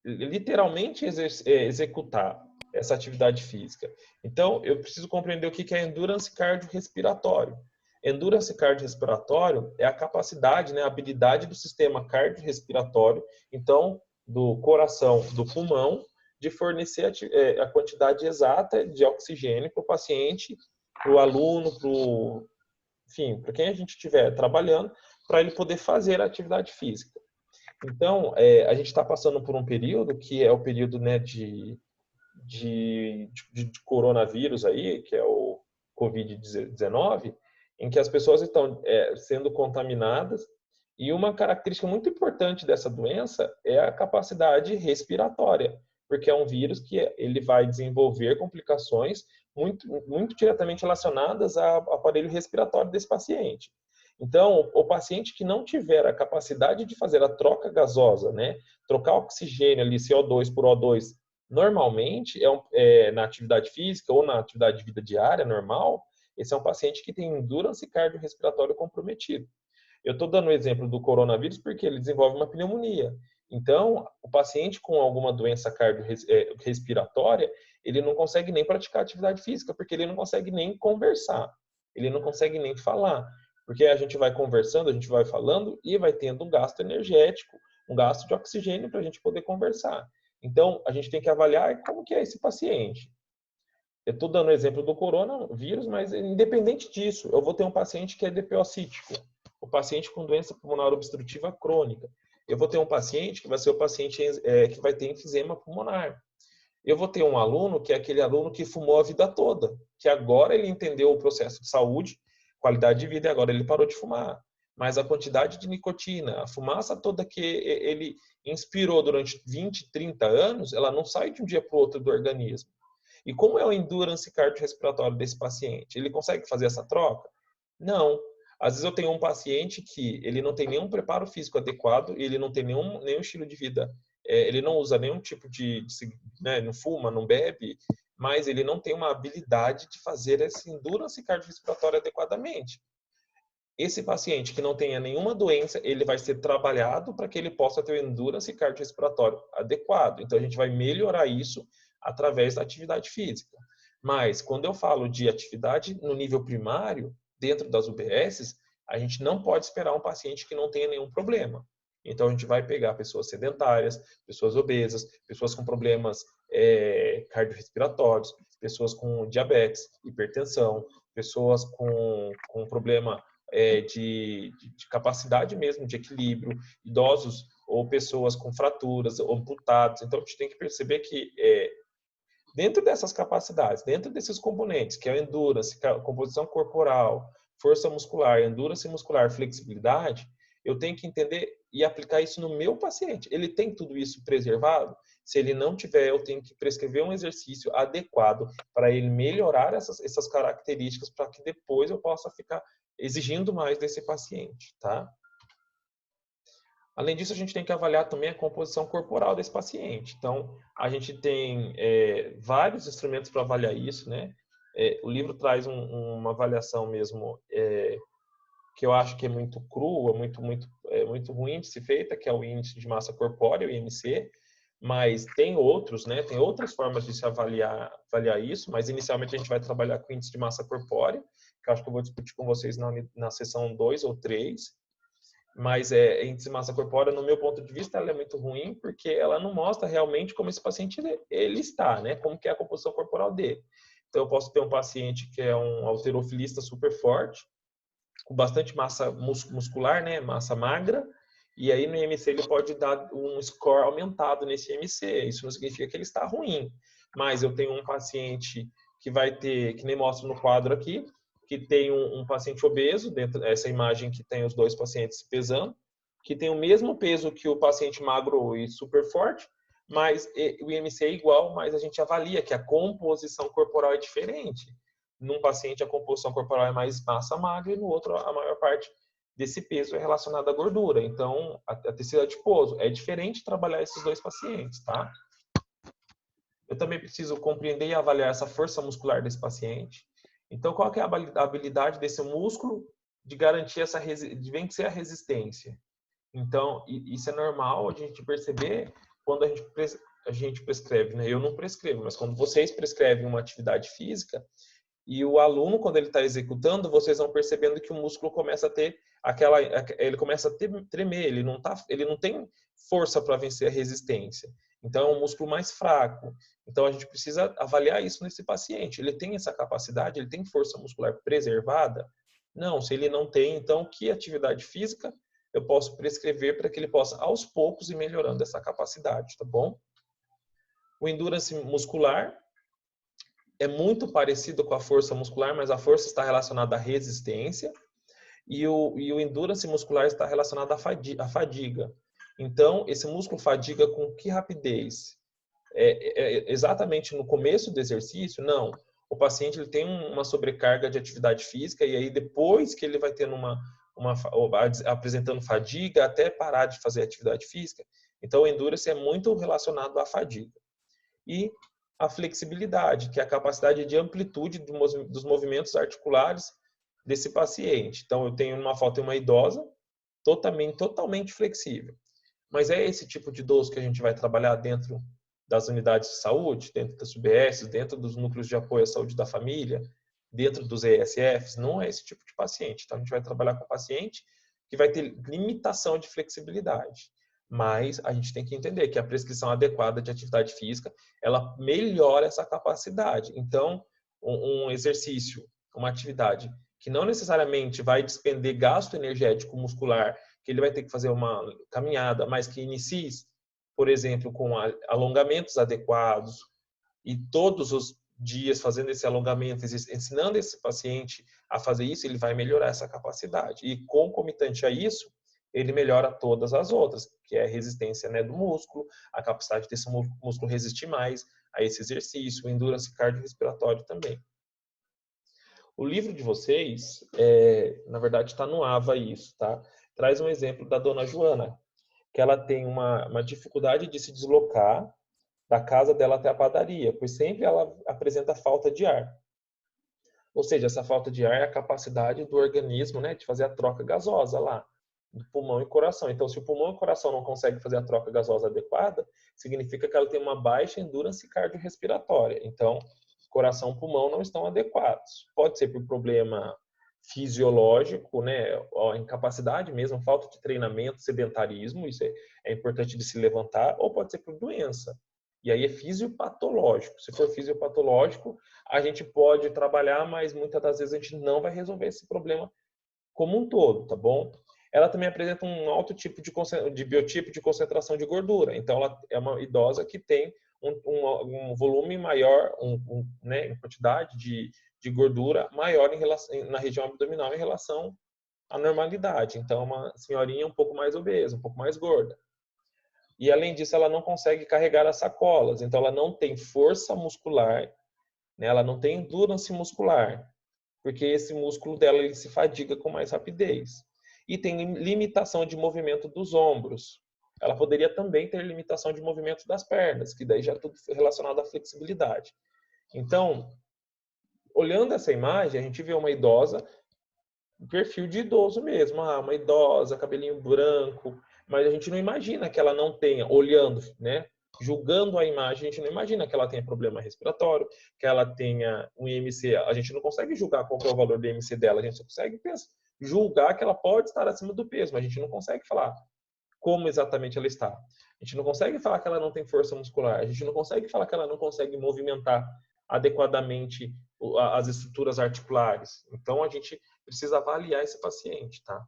literalmente executar essa atividade física. Então, eu preciso compreender o que é endurance cardiorrespiratório. Endurance cardiorrespiratório é a capacidade, né, a habilidade do sistema cardiorrespiratório, então, do coração, do pulmão, de fornecer a quantidade exata de oxigênio para o paciente, para o aluno, enfim, para quem a gente estiver trabalhando, para ele poder fazer a atividade física. Então, a gente está passando por um período que é o período, né, de coronavírus aí, que é o Covid-19, em que as pessoas estão sendo contaminadas, e uma característica muito importante dessa doença é a capacidade respiratória, porque é um vírus que ele vai desenvolver complicações muito, muito diretamente relacionadas ao aparelho respiratório desse paciente. Então, o paciente que não tiver a capacidade de fazer a troca gasosa, né, trocar oxigênio ali, CO2 por O2, normalmente, na atividade física ou na atividade de vida diária normal, esse é um paciente que tem endurance cardiorrespiratório comprometido. Eu estou dando o exemplo do coronavírus porque ele desenvolve uma pneumonia. Então, o paciente com alguma doença cardiorrespiratória, ele não consegue nem praticar atividade física, porque ele não consegue nem conversar, ele não consegue nem falar. Porque a gente vai conversando, a gente vai falando e vai tendo um gasto energético, um gasto de oxigênio para a gente poder conversar. Então, a gente tem que avaliar como que é esse paciente. Eu estou dando o exemplo do coronavírus, mas independente disso, eu vou ter um paciente que é DPO-cítico, o paciente com doença pulmonar obstrutiva crônica. Eu vou ter um paciente que vai ser o paciente que vai ter enfisema pulmonar. Eu vou ter um aluno que é aquele aluno que fumou a vida toda, que agora ele entendeu o processo de saúde, qualidade de vida, e agora ele parou de fumar. Mas a quantidade de nicotina, a fumaça toda que ele inspirou durante 20, 30 anos, ela não sai de um dia para o outro do organismo. E como é o endurance cardiorrespiratório desse paciente? Ele consegue fazer essa troca? Não. Às vezes eu tenho um paciente que ele não tem nenhum preparo físico adequado, ele não tem nenhum estilo de vida, ele não usa nenhum tipo né, não fuma, não bebe, mas ele não tem uma habilidade de fazer esse endurance cardiorrespiratório adequadamente. Esse paciente que não tenha nenhuma doença, ele vai ser trabalhado para que ele possa ter o endurance cardiorrespiratório adequado. Então, a gente vai melhorar isso através da atividade física. Mas, quando eu falo de atividade no nível primário, dentro das UBSs, a gente não pode esperar um paciente que não tenha nenhum problema. Então, a gente vai pegar pessoas sedentárias, pessoas obesas, pessoas com problemas cardiorrespiratórios, pessoas com diabetes, hipertensão, pessoas com problema de capacidade mesmo, de equilíbrio, idosos ou pessoas com fraturas, ou amputados. Então, a gente tem que perceber que dentro dessas capacidades, dentro desses componentes, que é a endurance, que é a composição corporal, força muscular, endurance muscular, flexibilidade, eu tenho que entender e aplicar isso no meu paciente. Ele tem tudo isso preservado? Se ele não tiver, eu tenho que prescrever um exercício adequado para ele melhorar essas características, para que depois eu possa ficar exigindo mais desse paciente, tá? Além disso, a gente tem que avaliar também a composição corporal desse paciente. Então, a gente tem vários instrumentos para avaliar isso, né? O livro traz uma avaliação mesmo que eu acho que é muito crua, muito ruim de ser feita, que é o índice de massa corpórea, o IMC, mas tem outros, né? Tem outras formas de se avaliar isso, mas inicialmente a gente vai trabalhar com o índice de massa corpórea, que eu acho que eu vou discutir com vocês na sessão 2 ou 3. Mas índice de massa corpórea, no meu ponto de vista, ela é muito ruim porque ela não mostra realmente como esse paciente ele está, né? Como que é a composição corporal dele. Então, eu posso ter um paciente que é um halterofilista super forte, com bastante massa muscular, né? Massa magra, e aí no IMC ele pode dar um score aumentado nesse IMC. Isso não significa que ele está ruim. Mas eu tenho um paciente que vai ter, que nem mostra no quadro aqui, que tem um paciente obeso, dentro dessa imagem que tem os dois pacientes pesando, que tem o mesmo peso que o paciente magro e super forte, mas o IMC é igual, mas a gente avalia que a composição corporal é diferente. Num paciente, a composição corporal é mais massa magra e no outro, a maior parte desse peso é relacionada à gordura. Então, a tecido adiposo. É diferente trabalhar esses dois pacientes, tá? Eu também preciso compreender e avaliar essa força muscular desse paciente. Então, qual que é a habilidade desse músculo de garantir de vencer a resistência? Então, isso é normal a gente perceber quando a gente prescreve, né? Eu não prescrevo, mas quando vocês prescrevem uma atividade física e o aluno, quando ele está executando, vocês vão percebendo que o músculo começa a ter ele começa a tremer, ele não tem força para vencer a resistência. Então, é um músculo mais fraco. Então, a gente precisa avaliar isso nesse paciente. Ele tem essa capacidade? Ele tem força muscular preservada? Não, se ele não tem, então, que atividade física eu posso prescrever para que ele possa, aos poucos, ir melhorando essa capacidade, tá bom? O endurance muscular é muito parecido com a força muscular, mas a força está relacionada à resistência e o endurance muscular está relacionado à fadiga. Então, esse músculo fadiga com que rapidez? Exatamente no começo do exercício? Não. O paciente ele tem uma sobrecarga de atividade física e aí depois que ele vai tendo apresentando fadiga até parar de fazer atividade física. Então, o endurance é muito relacionado à fadiga. E a flexibilidade, que é a capacidade de amplitude dos movimentos articulares desse paciente. Então, eu tenho uma foto de uma idosa totalmente flexível. Mas é esse tipo de idoso que a gente vai trabalhar dentro das unidades de saúde, dentro das UBS, dentro dos núcleos de apoio à saúde da família, dentro dos ESFs, não é esse tipo de paciente. Então, a gente vai trabalhar com paciente que vai ter limitação de flexibilidade. Mas a gente tem que entender que a prescrição adequada de atividade física, ela melhora essa capacidade. Então, um exercício, uma atividade que não necessariamente vai despender gasto energético muscular, que ele vai ter que fazer uma caminhada, mas que inicie, por exemplo, com alongamentos adequados e todos os dias fazendo esse alongamento, ensinando esse paciente a fazer isso, ele vai melhorar essa capacidade. E concomitante a isso, ele melhora todas as outras, que é a resistência, né, do músculo, a capacidade desse músculo resistir mais a esse exercício, o endurance cardiorrespiratório também. O livro de vocês, na verdade, está no AVA isso, tá? Traz um exemplo da dona Joana, que ela tem uma dificuldade de se deslocar da casa dela até a padaria, pois sempre ela apresenta falta de ar. Ou seja, essa falta de ar é a capacidade do organismo, né, de fazer a troca gasosa lá, do pulmão e coração. Então, se o pulmão e o coração não conseguem fazer a troca gasosa adequada, significa que ela tem uma baixa endurance cardiorrespiratória. Então, coração e pulmão não estão adequados. Pode ser por problema fisiológico, né, incapacidade mesmo, falta de treinamento, sedentarismo, isso é importante de se levantar, ou pode ser por doença. E aí é fisiopatológico. Se for fisiopatológico, a gente pode trabalhar, mas muitas das vezes a gente não vai resolver esse problema como um todo, tá bom? Ela também apresenta um alto tipo de biotipo de concentração de gordura. Então, ela é uma idosa que tem um volume maior, né, em quantidade de gordura maior na região abdominal em relação à normalidade. Então, é uma senhorinha um pouco mais obesa, um pouco mais gorda. E, além disso, ela não consegue carregar as sacolas. Então, ela não tem força muscular, né? Ela não tem endurance muscular, porque esse músculo dela ele se fadiga com mais rapidez. E tem limitação de movimento dos ombros. Ela poderia também ter limitação de movimento das pernas, que daí já é tudo relacionado à flexibilidade. Então, olhando essa imagem, a gente vê uma idosa, perfil de idoso mesmo, uma idosa, cabelinho branco, mas a gente não imagina que ela não tenha, olhando, né, julgando a imagem, a gente não imagina que ela tenha problema respiratório, que ela tenha um IMC, a gente não consegue julgar qual é o valor do IMC dela, a gente só consegue julgar que ela pode estar acima do peso, mas a gente não consegue falar como exatamente ela está. A gente não consegue falar que ela não tem força muscular, a gente não consegue falar que ela não consegue movimentar adequadamente as estruturas articulares. Então, a gente precisa avaliar esse paciente, tá?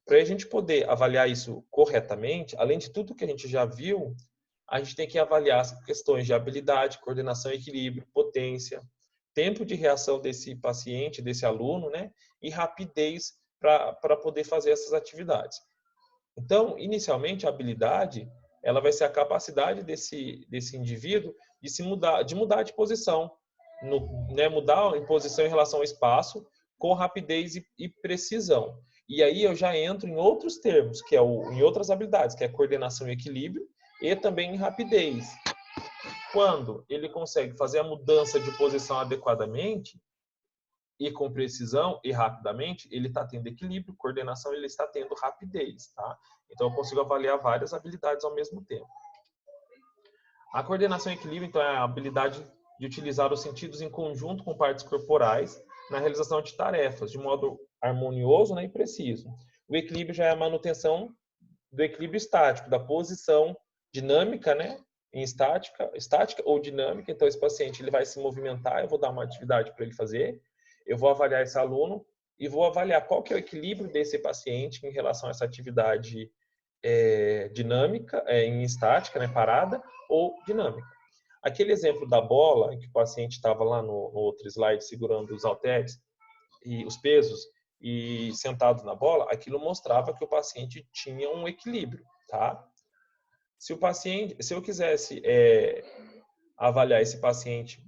Para a gente poder avaliar isso corretamente, além de tudo que a gente já viu, a gente tem que avaliar as questões de habilidade, coordenação, equilíbrio, potência, tempo de reação desse paciente, desse aluno, né? E rapidez para poder fazer essas atividades. Então, inicialmente, a habilidade, ela vai ser a capacidade desse indivíduo de mudar de posição, né? Mudar em posição em relação ao espaço, com rapidez e precisão. E aí eu já entro em outros termos, que é em outras habilidades, que é coordenação e equilíbrio, e também em rapidez. Quando ele consegue fazer a mudança de posição adequadamente e com precisão e rapidamente, ele está tendo equilíbrio, coordenação, ele está tendo rapidez, tá? Então eu consigo avaliar várias habilidades ao mesmo tempo. A coordenação e equilíbrio, então, é a habilidade de utilizar os sentidos em conjunto com partes corporais na realização de tarefas, de modo harmonioso, né, e preciso. O equilíbrio já é a manutenção do equilíbrio estático, da posição dinâmica, né, em estática ou dinâmica. Então, esse paciente ele vai se movimentar, eu vou dar uma atividade para ele fazer, eu vou avaliar esse aluno e vou avaliar qual que é o equilíbrio desse paciente em relação a essa atividade dinâmica, em estática, né, parada, ou dinâmica. Aquele exemplo da bola, em que o paciente estava lá no outro slide segurando os halteres e os pesos e sentado na bola, aquilo mostrava que o paciente tinha um equilíbrio, tá? Se eu quisesse avaliar esse paciente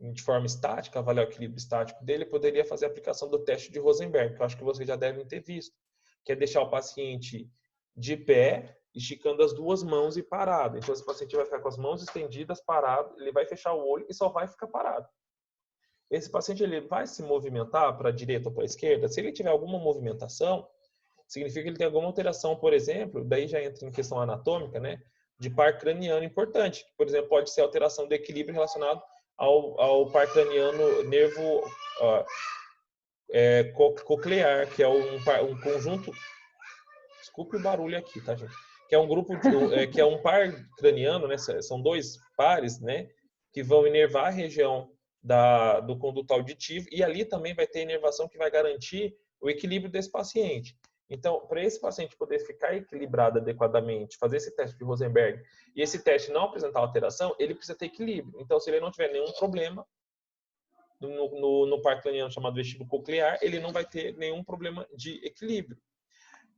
de forma estática, avaliar o equilíbrio estático dele, poderia fazer a aplicação do teste de Rosenberg, que eu acho que vocês já devem ter visto, que é deixar o paciente de pé, esticando as duas mãos e parado. Então, esse paciente vai ficar com as mãos estendidas, parado, ele vai fechar o olho e só vai ficar parado. Esse paciente ele vai se movimentar para a direita ou para a esquerda. Se ele tiver alguma movimentação, significa que ele tem alguma alteração, por exemplo, daí já entra em questão anatômica, né, de par craniano importante. Por exemplo, pode ser alteração do equilíbrio relacionado ao par craniano nervo coclear, que é um conjunto. Desculpe o barulho aqui, tá, gente? Que é um grupo que é um par craniano, né? São dois pares, né? Que vão inervar a região do conduto auditivo e ali também vai ter inervação que vai garantir o equilíbrio desse paciente. Então, para esse paciente poder ficar equilibrado adequadamente, fazer esse teste de Rosenberg e esse teste não apresentar alteração, ele precisa ter equilíbrio. Então, se ele não tiver nenhum problema no par craniano chamado vestíbulo coclear, ele não vai ter nenhum problema de equilíbrio.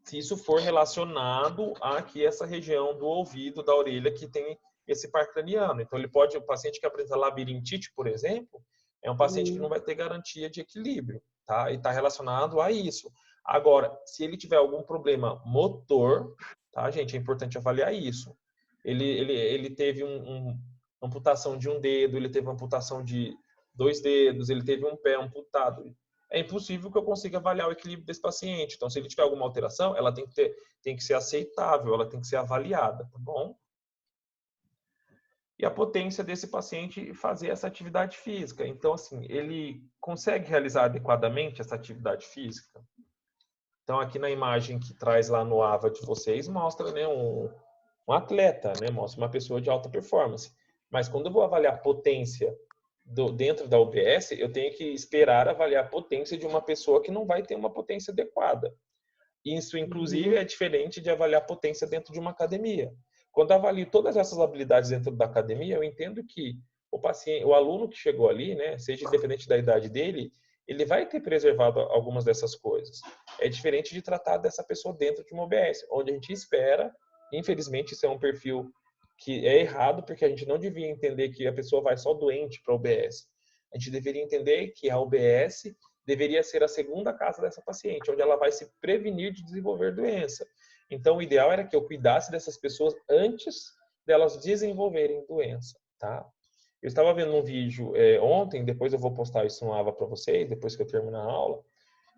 Se isso for relacionado aqui essa região do ouvido, da orelha, que tem esse par craniano. Então, o paciente que apresenta labirintite, por exemplo, é um paciente que não vai ter garantia de equilíbrio, tá? E está relacionado a isso. Agora, se ele tiver algum problema motor, tá, gente? É importante avaliar isso. Ele teve uma amputação de um dedo, ele teve uma amputação de 2 dedos, ele teve um pé amputado. É impossível que eu consiga avaliar o equilíbrio desse paciente. Então, se ele tiver alguma alteração, ela tem que ser aceitável, ela tem que ser avaliada, tá bom? e a potência desse paciente fazer essa atividade física. Então, assim, ele consegue realizar adequadamente essa atividade física? Então, aqui na imagem que traz lá no AVA de vocês, mostra, né, um atleta, né, mostra uma pessoa de alta performance. Mas quando eu vou avaliar a potência dentro da UBS, eu tenho que esperar avaliar a potência de uma pessoa que não vai ter uma potência adequada. Isso, inclusive, é diferente de avaliar a potência dentro de uma academia. Quando eu avalio todas essas habilidades dentro da academia, eu entendo que o paciente, o aluno que chegou ali, né, seja independente da idade dele, ele vai ter preservado algumas dessas coisas. É diferente de tratar dessa pessoa dentro de uma OBS, onde a gente espera, infelizmente, isso é um perfil que é errado, porque a gente não devia entender que a pessoa vai só doente para a OBS. A gente deveria entender que a OBS deveria ser a segunda casa dessa paciente, onde ela vai se prevenir de desenvolver doença. Então, o ideal era que eu cuidasse dessas pessoas antes delas desenvolverem doença, tá? Eu estava vendo um vídeo ontem, depois eu vou postar isso no AVA para vocês, depois que eu terminar a aula,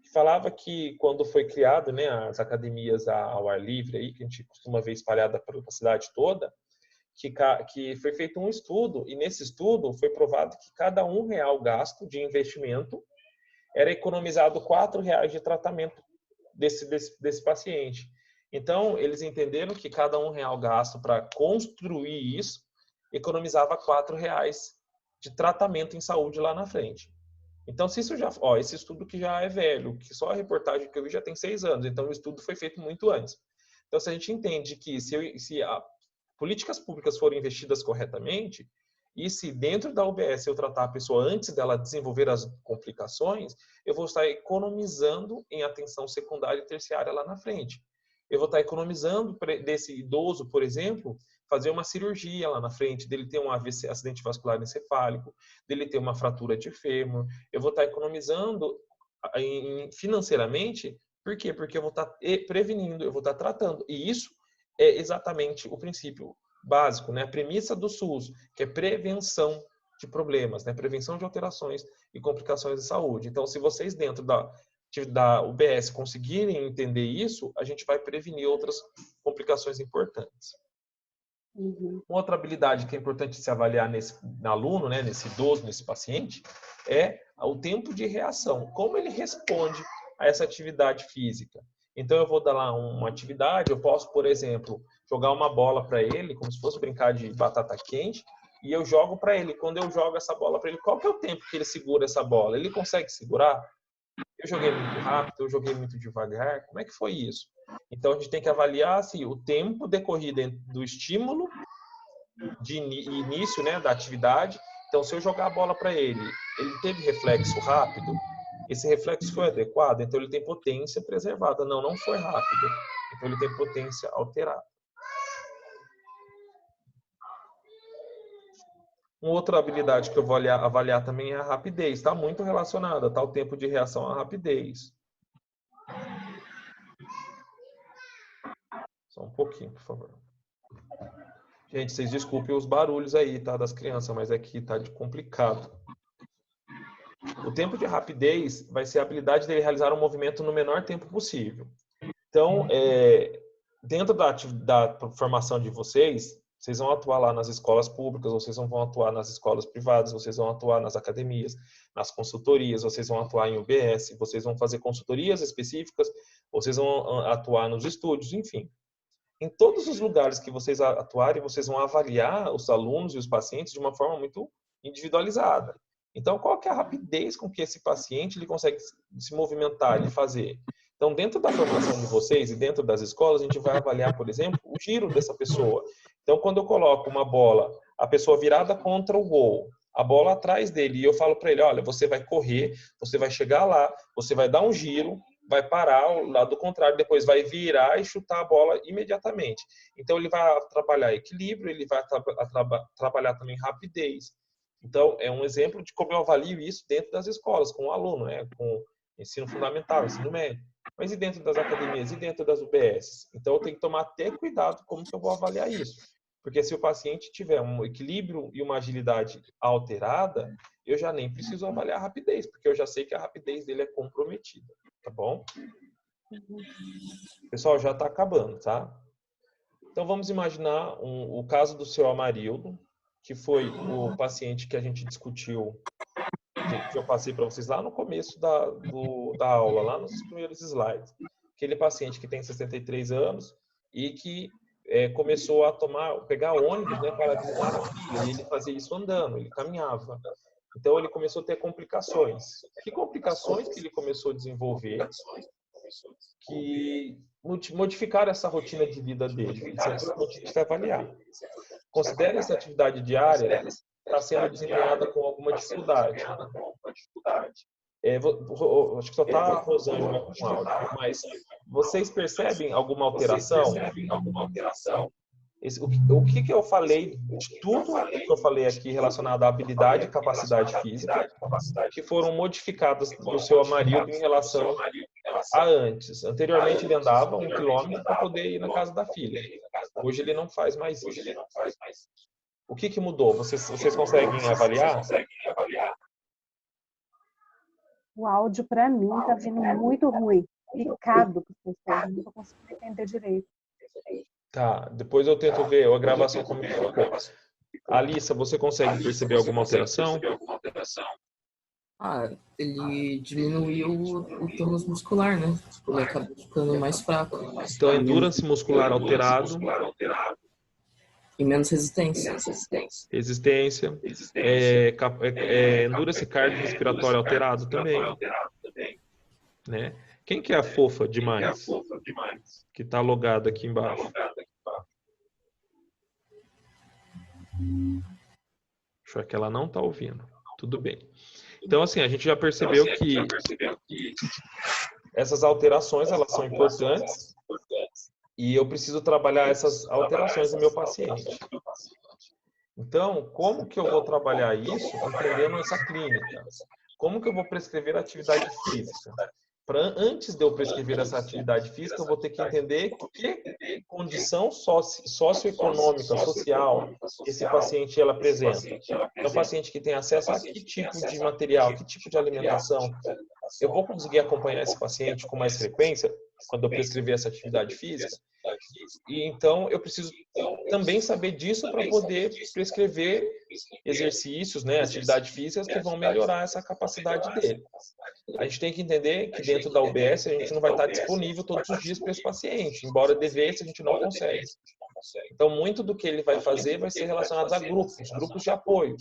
que falava que quando foi criado, né, as academias ao ar livre, aí, que a gente costuma ver espalhada pela cidade toda, que foi feito um estudo, e nesse estudo foi provado que cada R$ 1 gasto de investimento era economizado R$ 4 de tratamento desse paciente. Então, eles entenderam que cada R$ 1 gasto para construir isso economizava R$ 4 de tratamento em saúde lá na frente. Então, se isso já, esse estudo que já é velho, que só a reportagem que eu vi já tem 6 anos, então o estudo foi feito muito antes. Então, se a gente entende que se políticas públicas forem investidas corretamente, e se dentro da UBS eu tratar a pessoa antes dela desenvolver as complicações, eu vou estar economizando em atenção secundária e terciária lá na frente. Eu vou estar economizando desse idoso, por exemplo, fazer uma cirurgia lá na frente, dele ter um AVC, acidente vascular encefálico, dele ter uma fratura de fêmur. Eu vou estar economizando financeiramente, por quê? Porque eu vou estar prevenindo, eu vou estar tratando. E isso é exatamente o princípio básico, né? A premissa do SUS, que é prevenção de problemas, né? Prevenção de alterações e complicações de saúde. Então, se vocês dentro da UBS conseguirem entender isso, a gente vai prevenir outras complicações importantes. Uhum. Uma outra habilidade que é importante se avaliar nesse aluno, né, nesse idoso, nesse paciente, é o tempo de reação. Como ele responde a essa atividade física. Então, eu vou dar lá uma atividade, eu posso, por exemplo, jogar uma bola para ele, como se fosse brincar de batata quente, e eu jogo para ele. Quando eu jogo essa bola para ele, qual que é o tempo que ele segura essa bola? Ele consegue segurar? Eu joguei muito rápido, eu joguei muito devagar, como é que foi isso? Então, a gente tem que avaliar assim, o tempo decorrido do estímulo de início, né, da atividade. Então, se eu jogar a bola para ele, ele teve reflexo rápido, esse reflexo foi adequado, então ele tem potência preservada. Não foi rápido, então ele tem potência alterada. Uma outra habilidade que eu vou avaliar também é a rapidez. Está muito relacionada, tá? O tempo de reação à rapidez. Só um pouquinho, por favor. Gente, vocês desculpem os barulhos aí, tá? Das crianças, mas aqui tá de complicado. O tempo de rapidez vai ser a habilidade dele realizar um movimento no menor tempo possível. Então, dentro da formação de vocês vão atuar lá nas escolas públicas, vocês vão atuar nas escolas privadas, vocês vão atuar nas academias, nas consultorias, vocês vão atuar em UBS, vocês vão fazer consultorias específicas, vocês vão atuar nos estúdios, enfim. Em todos os lugares que vocês atuarem, vocês vão avaliar os alunos e os pacientes de uma forma muito individualizada. Então, qual que é a rapidez com que esse paciente ele consegue se movimentar, ele fazer? Então, dentro da formação de vocês e dentro das escolas, a gente vai avaliar, por exemplo, o giro dessa pessoa. Então, quando eu coloco uma bola, a pessoa virada contra o gol, a bola atrás dele, e eu falo para ele, olha, você vai correr, você vai chegar lá, você vai dar um giro, vai parar ao lado contrário, depois vai virar e chutar a bola imediatamente. Então, ele vai trabalhar equilíbrio, ele vai trabalhar também rapidez. Então, é um exemplo de como eu avalio isso dentro das escolas, com o aluno, né? Com ensino fundamental, ensino médio. Mas e dentro das academias? E dentro das UBS? Então, eu tenho que tomar até cuidado como que eu vou avaliar isso. Porque se o paciente tiver um equilíbrio e uma agilidade alterada, eu já nem preciso avaliar a rapidez, porque eu já sei que a rapidez dele é comprometida. Tá bom? Pessoal, já está acabando, tá? Então, vamos imaginar o caso do seu Amarildo, que foi o paciente que a gente discutiu, que eu passei para vocês lá no começo da aula, lá nos primeiros slides. Aquele paciente que tem 63 anos e que começou a pegar ônibus, né, para visitar a filha, e ele fazia isso andando, ele caminhava. Então ele começou a ter complicações. Que complicações que ele começou a desenvolver que modificaram essa rotina de vida dele? Isso é importante a gente avaliar. Considere essa atividade diária está sendo desempenhada com alguma dificuldade. Acho que só está a Rosângela com áudio, mas vocês percebem alguma alteração? O que eu falei, de tudo que eu falei aqui relacionado à habilidade e capacidade física, que foram modificadas do seu marido em relação a antes. Anteriormente ele andava 1 quilômetro para poder ir na casa da filha. Hoje ele não faz mais isso. O que mudou? Vocês conseguem avaliar? O áudio, para mim, está vindo muito ruim. Picado, professor. Não estou conseguindo entender direito. Tá, depois eu tento ver a gravação como ficou. Alissa, você consegue perceber alguma alteração? Ele diminuiu o tônus muscular, né? Ele acabou ficando mais fraco. Então, endurance muscular alterado. E menos resistência. Resistência. Endurance cardiorrespiratória alterado também. Né? Quem que é a fofa demais? Que está logada aqui embaixo. Acho que ela não está ouvindo. Tudo bem. Então, assim, a gente já percebeu que essas alterações, elas são importantes e eu preciso trabalhar essas alterações no meu paciente. Então, como que eu vou trabalhar isso entendendo essa clínica? Como que eu vou prescrever atividade física? Antes de eu prescrever essa atividade física, eu vou ter que entender que condição socioeconômica, social, esse paciente ela apresenta. É um paciente que tem acesso a que tipo de material, que tipo de alimentação. Eu vou conseguir acompanhar esse paciente com mais frequência quando eu prescrever essa atividade física? E então eu preciso também saber disso para poder prescrever exercícios, né, atividades físicas que vão melhorar essa capacidade dele. A gente tem que entender que dentro da UBS a gente não vai estar disponível todos os dias para esse paciente, embora devesse, a gente não consegue. Então, muito do que ele vai fazer vai ser relacionado a grupos de apoio.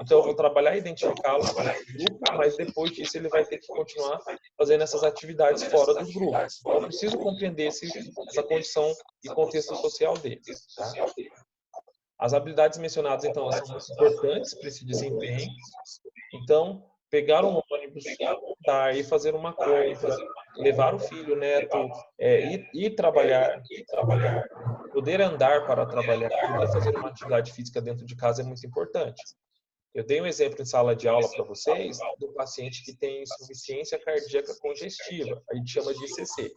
Então, eu vou trabalhar e identificá-lo como grupo, mas depois disso ele vai ter que continuar fazendo essas atividades fora dos grupos. Então, eu preciso compreender essa condição e contexto social dele. Tá? As habilidades mencionadas, então, são muito importantes para esse desempenho. Então, pegar um ônibus, ir fazer uma compra, levar o filho, o neto, ir trabalhar, poder andar para trabalhar, poder fazer uma atividade física dentro de casa é muito importante. Eu dei um exemplo em sala de aula para vocês do paciente que tem insuficiência cardíaca congestiva, a gente chama de ICC.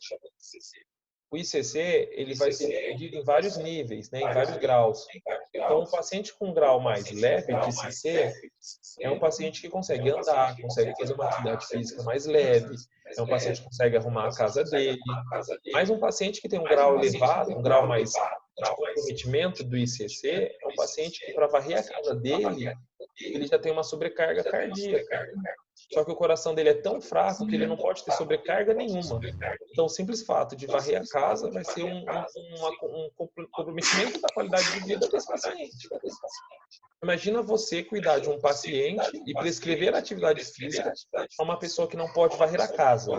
O ICC ele vai ser dividido em vários níveis, né, em vários graus. Então, um paciente com um grau mais leve de ICC é um paciente que consegue andar, consegue fazer uma atividade física mais leve, é um paciente que consegue arrumar a casa dele. Mas um paciente que tem um grau elevado, um grau mais de comprometimento do ICC, é um paciente que, para varrer a casa dele, ele já tem uma sobrecarga cardíaca. Só que o coração dele é tão fraco que ele não pode ter sobrecarga nenhuma. Então, o simples fato de varrer a casa vai ser um comprometimento da qualidade de vida desse paciente. Imagina você cuidar de um paciente e prescrever atividade física a uma pessoa que não pode varrer a casa.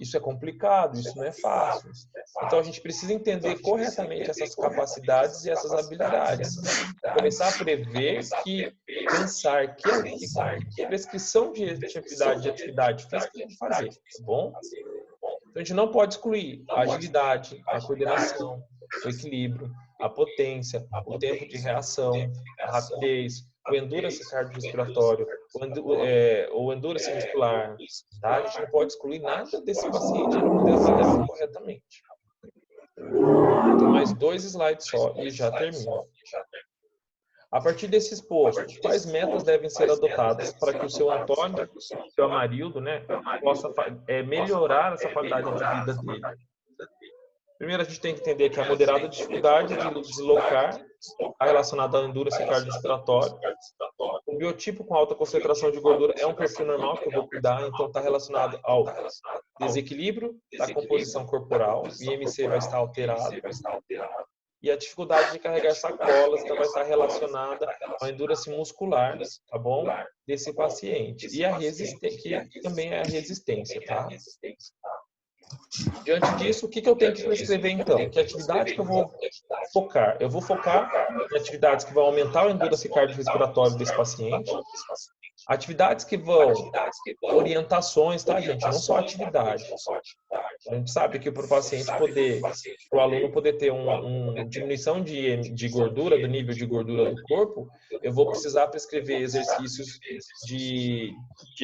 Isso é complicado, isso não é fácil. Então, a gente precisa entender corretamente essas capacidades e essas habilidades. Começar a prever pensar que prescrição de atividade física tem que fazer, tá bom? Então, a gente não pode excluir a agilidade, a coordenação, o equilíbrio, a potência, o tempo de reação, a rapidez, o endurance cardiorrespiratório, o endurance muscular, tá? A gente não pode excluir nada desse paciente para poder avaliar corretamente. Tem mais 2 slides só e já termino. A partir desse exposto, quais metas devem ser adotadas para que o seu Antônio, seu Amarildo, né, possa melhorar essa qualidade de vida dele? Primeiro, a gente tem que entender que a moderada dificuldade de deslocar está relacionado à endurance cardiorrespiratória. O biotipo com alta concentração de gordura é um perfil normal que eu vou cuidar, então está relacionado ao desequilíbrio da composição corporal, o IMC vai estar alterado, e a dificuldade de carregar sacolas então vai estar relacionada à endurance muscular, tá bom? Desse paciente. E a resistência, que também é a resistência, tá? Diante disso, o que eu tenho que prescrever então? Que atividade que eu vou focar? Eu vou focar em atividades que vão aumentar o endurance cardiorrespiratório desse paciente, atividades que vão, orientações, tá, gente? Não só atividade. A gente sabe que para o paciente poder, para o aluno poder ter uma diminuição de gordura, do nível de gordura do corpo, eu vou precisar prescrever exercícios de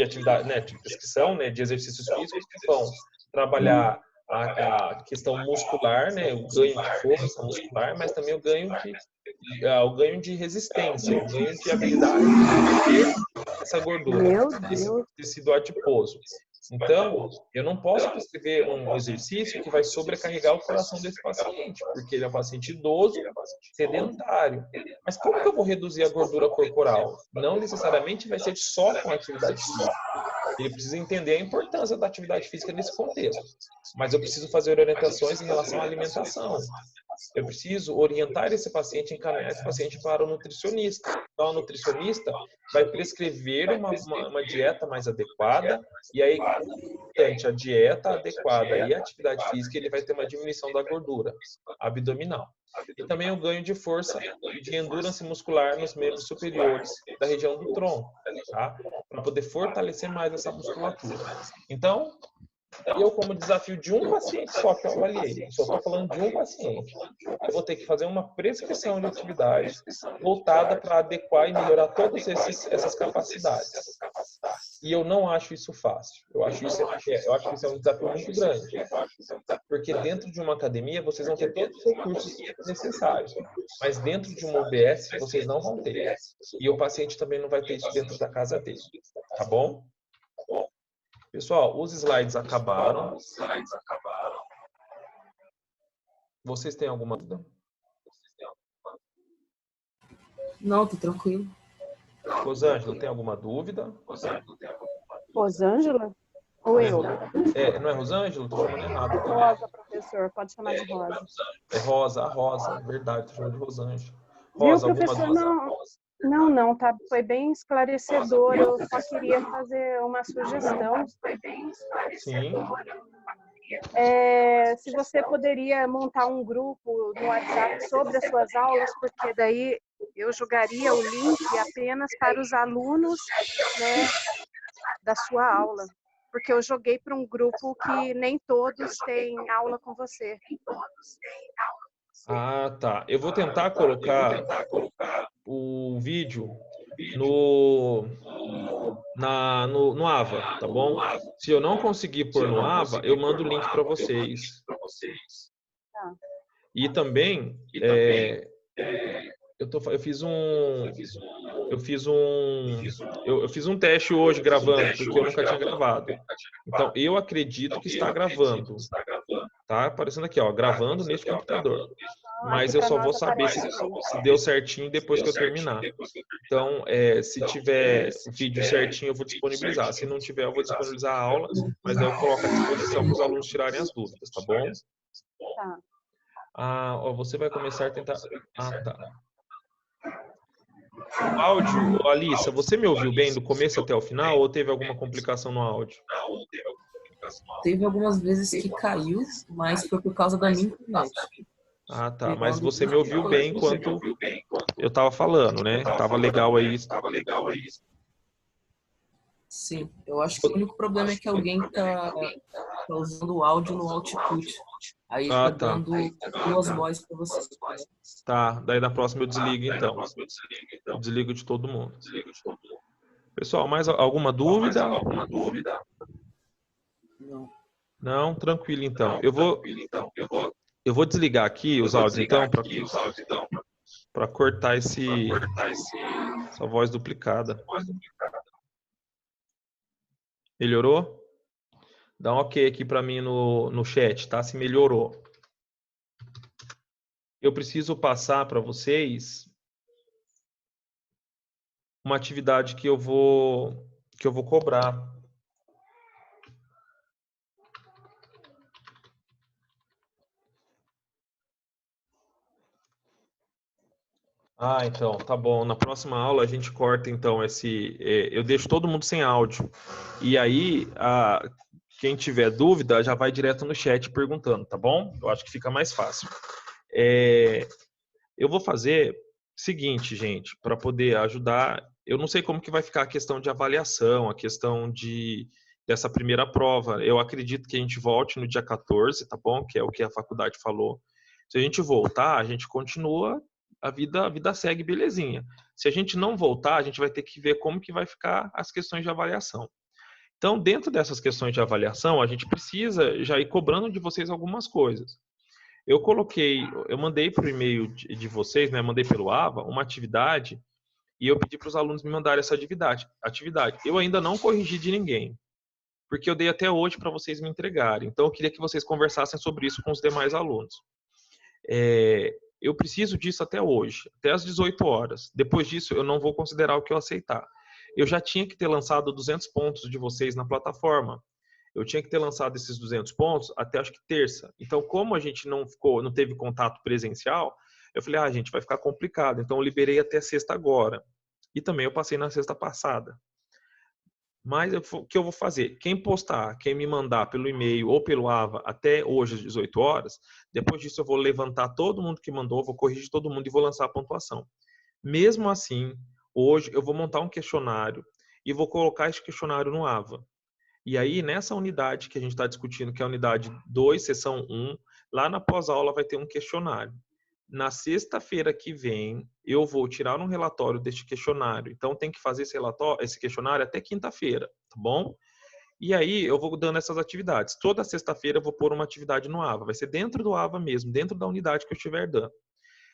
atividade, né, de prescrição, né, de exercícios físicos que vão trabalhar a questão muscular, né, o ganho de força muscular, mas também o ganho de resistência, o ganho de habilidade de ter essa gordura, esse tecido adiposo. Então, eu não posso prescrever um exercício que vai sobrecarregar o coração desse paciente, porque ele é um paciente idoso, sedentário. Mas como que eu vou reduzir a gordura corporal? Não necessariamente vai ser só com atividade física. Ele precisa entender a importância da atividade física nesse contexto. Mas eu preciso fazer orientações em relação à alimentação. Eu preciso orientar esse paciente, encaminhar esse paciente para o nutricionista. Então, o nutricionista vai prescrever uma dieta mais adequada, e aí, durante a dieta adequada e a atividade física, ele vai ter uma diminuição da gordura abdominal. E também o ganho de força e de endurance muscular nos membros superiores da região do tronco, tá? Para poder fortalecer mais essa musculatura. Então, eu, como desafio de um paciente só que eu avaliei, só estou falando de um paciente, eu vou ter que fazer uma prescrição de atividade voltada para adequar e melhorar todas essas capacidades. E eu não acho isso fácil. Eu acho que isso é um desafio muito grande. Porque dentro de uma academia, vocês vão ter todos os recursos necessários. Mas dentro de uma UBS, vocês não vão ter. E o paciente também não vai ter isso dentro da casa dele. Tá bom? Pessoal, os slides acabaram. Vocês têm alguma dúvida? Não, tô tranquilo. Rosângela, tem alguma dúvida? Rosângela? Ou eu? Não é Rosângela? Estou chamando errado. Rosa, professor. Pode chamar de Rosa. É Rosa, a Rosa. Verdade, estou chamando de Rosângela. Viu, Rosa, professor? alguma dúvida? Não, tá, foi bem esclarecedor. Eu só queria fazer uma sugestão. Sim. Se você poderia montar um grupo no WhatsApp sobre as suas aulas, porque daí eu jogaria o link apenas para os alunos, né, da sua aula. Porque eu joguei para um grupo que nem todos têm aula com você. Ah, tá. Eu vou tentar colocar o vídeo no AVA, tá bom? Se eu não conseguir pôr no AVA, eu mando o link para vocês. Tá. E também, eu fiz um teste hoje gravando, porque eu nunca tinha gravado. Então, eu acredito que está gravando. Tá aparecendo aqui, ó, gravando neste computador. Mas eu só vou saber se deu certinho depois que eu terminar. Então, se tiver o vídeo certinho, eu vou disponibilizar. Se não tiver, eu vou disponibilizar a aula, mas aí eu coloco à disposição para os alunos tirarem as dúvidas, tá bom? Tá. Você vai começar a tentar... tá. O áudio, Alissa, você me ouviu bem do começo até o final ou teve alguma complicação no áudio? Teve algumas vezes que caiu, mas foi por causa da minha internet. Ah, tá. Mas você me ouviu bem enquanto eu estava falando, né? Tava legal aí. Sim, eu acho que o único problema é que alguém tá usando o áudio no Output. Aí tá dando duas vozes para você. Tá, daí na próxima eu desligo então. Eu desligo de todo mundo. Pessoal, mais alguma dúvida? Não. Não, tranquilo então. Eu vou desligar aqui os áudios então para cortar essa voz duplicada. Melhorou? Dá um ok aqui para mim no chat, tá? Se melhorou. eu preciso passar para vocês uma atividade que eu vou cobrar. Ah, então, tá bom. Na próxima aula a gente corta, então, eu deixo todo mundo sem áudio. E aí, quem tiver dúvida, já vai direto no chat perguntando, tá bom? Eu acho que fica mais fácil. Eu vou fazer o seguinte, gente, para poder ajudar. Eu não sei como que vai ficar a questão de avaliação, a questão dessa primeira prova. Eu acredito que a gente volte no dia 14, tá bom? Que é o que a faculdade falou. Se a gente voltar, a gente continua, a vida segue belezinha. Se a gente não voltar, a gente vai ter que ver como que vai ficar as questões de avaliação. Então, dentro dessas questões de avaliação, a gente precisa já ir cobrando de vocês algumas coisas. Eu mandei para o e-mail de vocês, né? Mandei pelo AVA uma atividade e eu pedi para os alunos me mandarem essa atividade. Eu ainda não corrigi de ninguém, porque eu dei até hoje para vocês me entregarem. Então, eu queria que vocês conversassem sobre isso com os demais alunos. Eu preciso disso até hoje, até às 18 horas. Depois disso, eu não vou considerar o que eu aceitar. Eu já tinha que ter lançado 200 pontos de vocês na plataforma. Eu tinha que ter lançado esses 200 pontos até acho que terça. Então, como a gente não teve contato presencial, eu falei, gente, vai ficar complicado. Então, eu liberei até sexta agora. E também eu passei na sexta passada. Mas o que eu vou fazer? Quem postar, quem me mandar pelo e-mail ou pelo AVA até hoje às 18 horas, depois disso eu vou levantar todo mundo que mandou, vou corrigir todo mundo e vou lançar a pontuação. Mesmo assim, hoje eu vou montar um questionário e vou colocar esse questionário no AVA. E aí, nessa unidade que a gente está discutindo, que é a unidade 2, seção 1, lá na pós-aula vai ter um questionário. Na sexta-feira que vem, eu vou tirar um relatório deste questionário. Então, tem que fazer esse questionário até quinta-feira, tá bom? E aí, eu vou dando essas atividades. Toda sexta-feira eu vou pôr uma atividade no AVA. Vai ser dentro do AVA mesmo, dentro da unidade que eu estiver dando.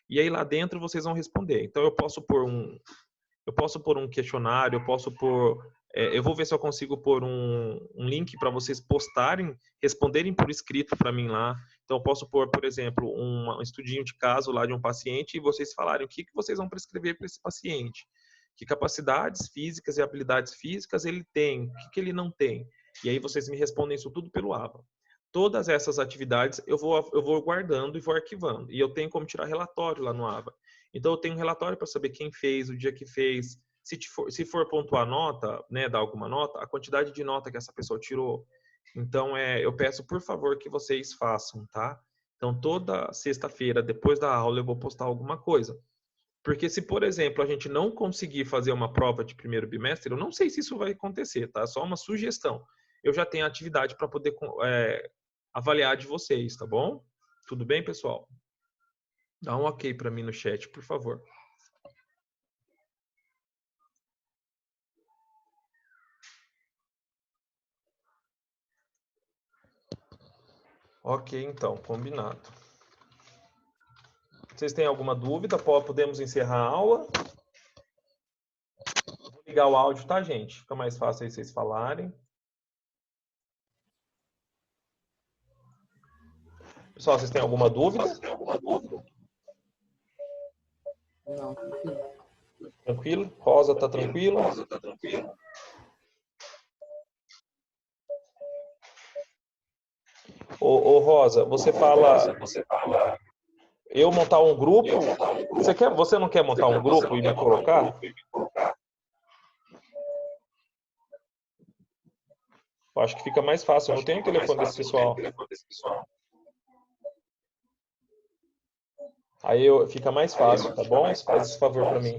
E aí, lá dentro, vocês vão responder. Então, eu posso pôr um questionário, eu vou ver se eu consigo pôr um link para vocês postarem, responderem por escrito para mim lá. Então, eu posso pôr, por exemplo, um estudinho de caso lá de um paciente e vocês falarem o que vocês vão prescrever para esse paciente. Que capacidades físicas e habilidades físicas ele tem, o que ele não tem. E aí vocês me respondem isso tudo pelo AVA. Todas essas atividades eu vou guardando e vou arquivando. E eu tenho como tirar relatório lá no AVA. Então, eu tenho um relatório para saber quem fez, o dia que fez. Se for pontuar nota, né, dar alguma nota, a quantidade de nota que essa pessoa tirou. Então, eu peço, por favor, que vocês façam, tá? Então, toda sexta-feira, depois da aula, eu vou postar alguma coisa. Porque se, por exemplo, a gente não conseguir fazer uma prova de primeiro bimestre, eu não sei se isso vai acontecer, tá? Só uma sugestão. Eu já tenho atividade para poder avaliar de vocês, tá bom? Tudo bem, pessoal? Dá um ok para mim no chat, por favor. Ok, então, combinado. Vocês têm alguma dúvida? Podemos encerrar a aula? Vou ligar o áudio, tá, gente? Fica mais fácil aí vocês falarem. Pessoal, vocês têm alguma dúvida? Não, tranquilo. Tranquilo? Rosa, tá tranquilo? Ô, Rosa, você fala... Eu montar um grupo? Você não quer montar um grupo e me colocar? Eu acho que fica mais fácil. Eu não tenho o telefone desse pessoal. Aí fica mais fácil, tá bom? Faz esse favor para mim.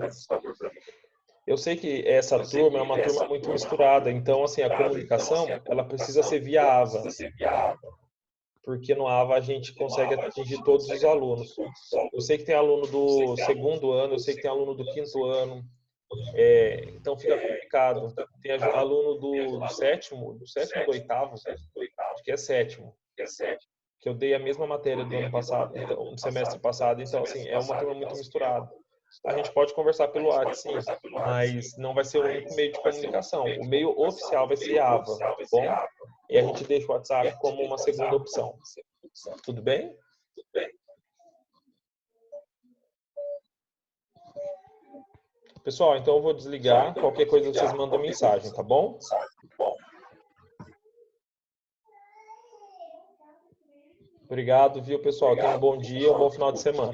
Eu sei que essa turma é uma turma muito misturada, então assim, a comunicação, ela precisa ser via AVA. Porque no AVA a gente consegue atingir todos os alunos. Eu sei que tem aluno do segundo ano, eu sei que tem aluno do quinto ano, então fica complicado. Tem aluno do sétimo ou do oitavo, acho que é sétimo, que eu dei a mesma matéria do ano passado, então, do semestre passado, então assim, é uma turma muito misturada. A gente pode conversar pelo WhatsApp, sim, mas não vai ser o único meio de comunicação. O meio oficial vai ser AVA, tá bom? E a gente deixa o WhatsApp como uma segunda opção. Tudo bem? Pessoal, então eu vou desligar. Qualquer coisa vocês mandam mensagem, tá bom? Obrigado, viu, pessoal? Tenham um bom dia, um bom final de semana.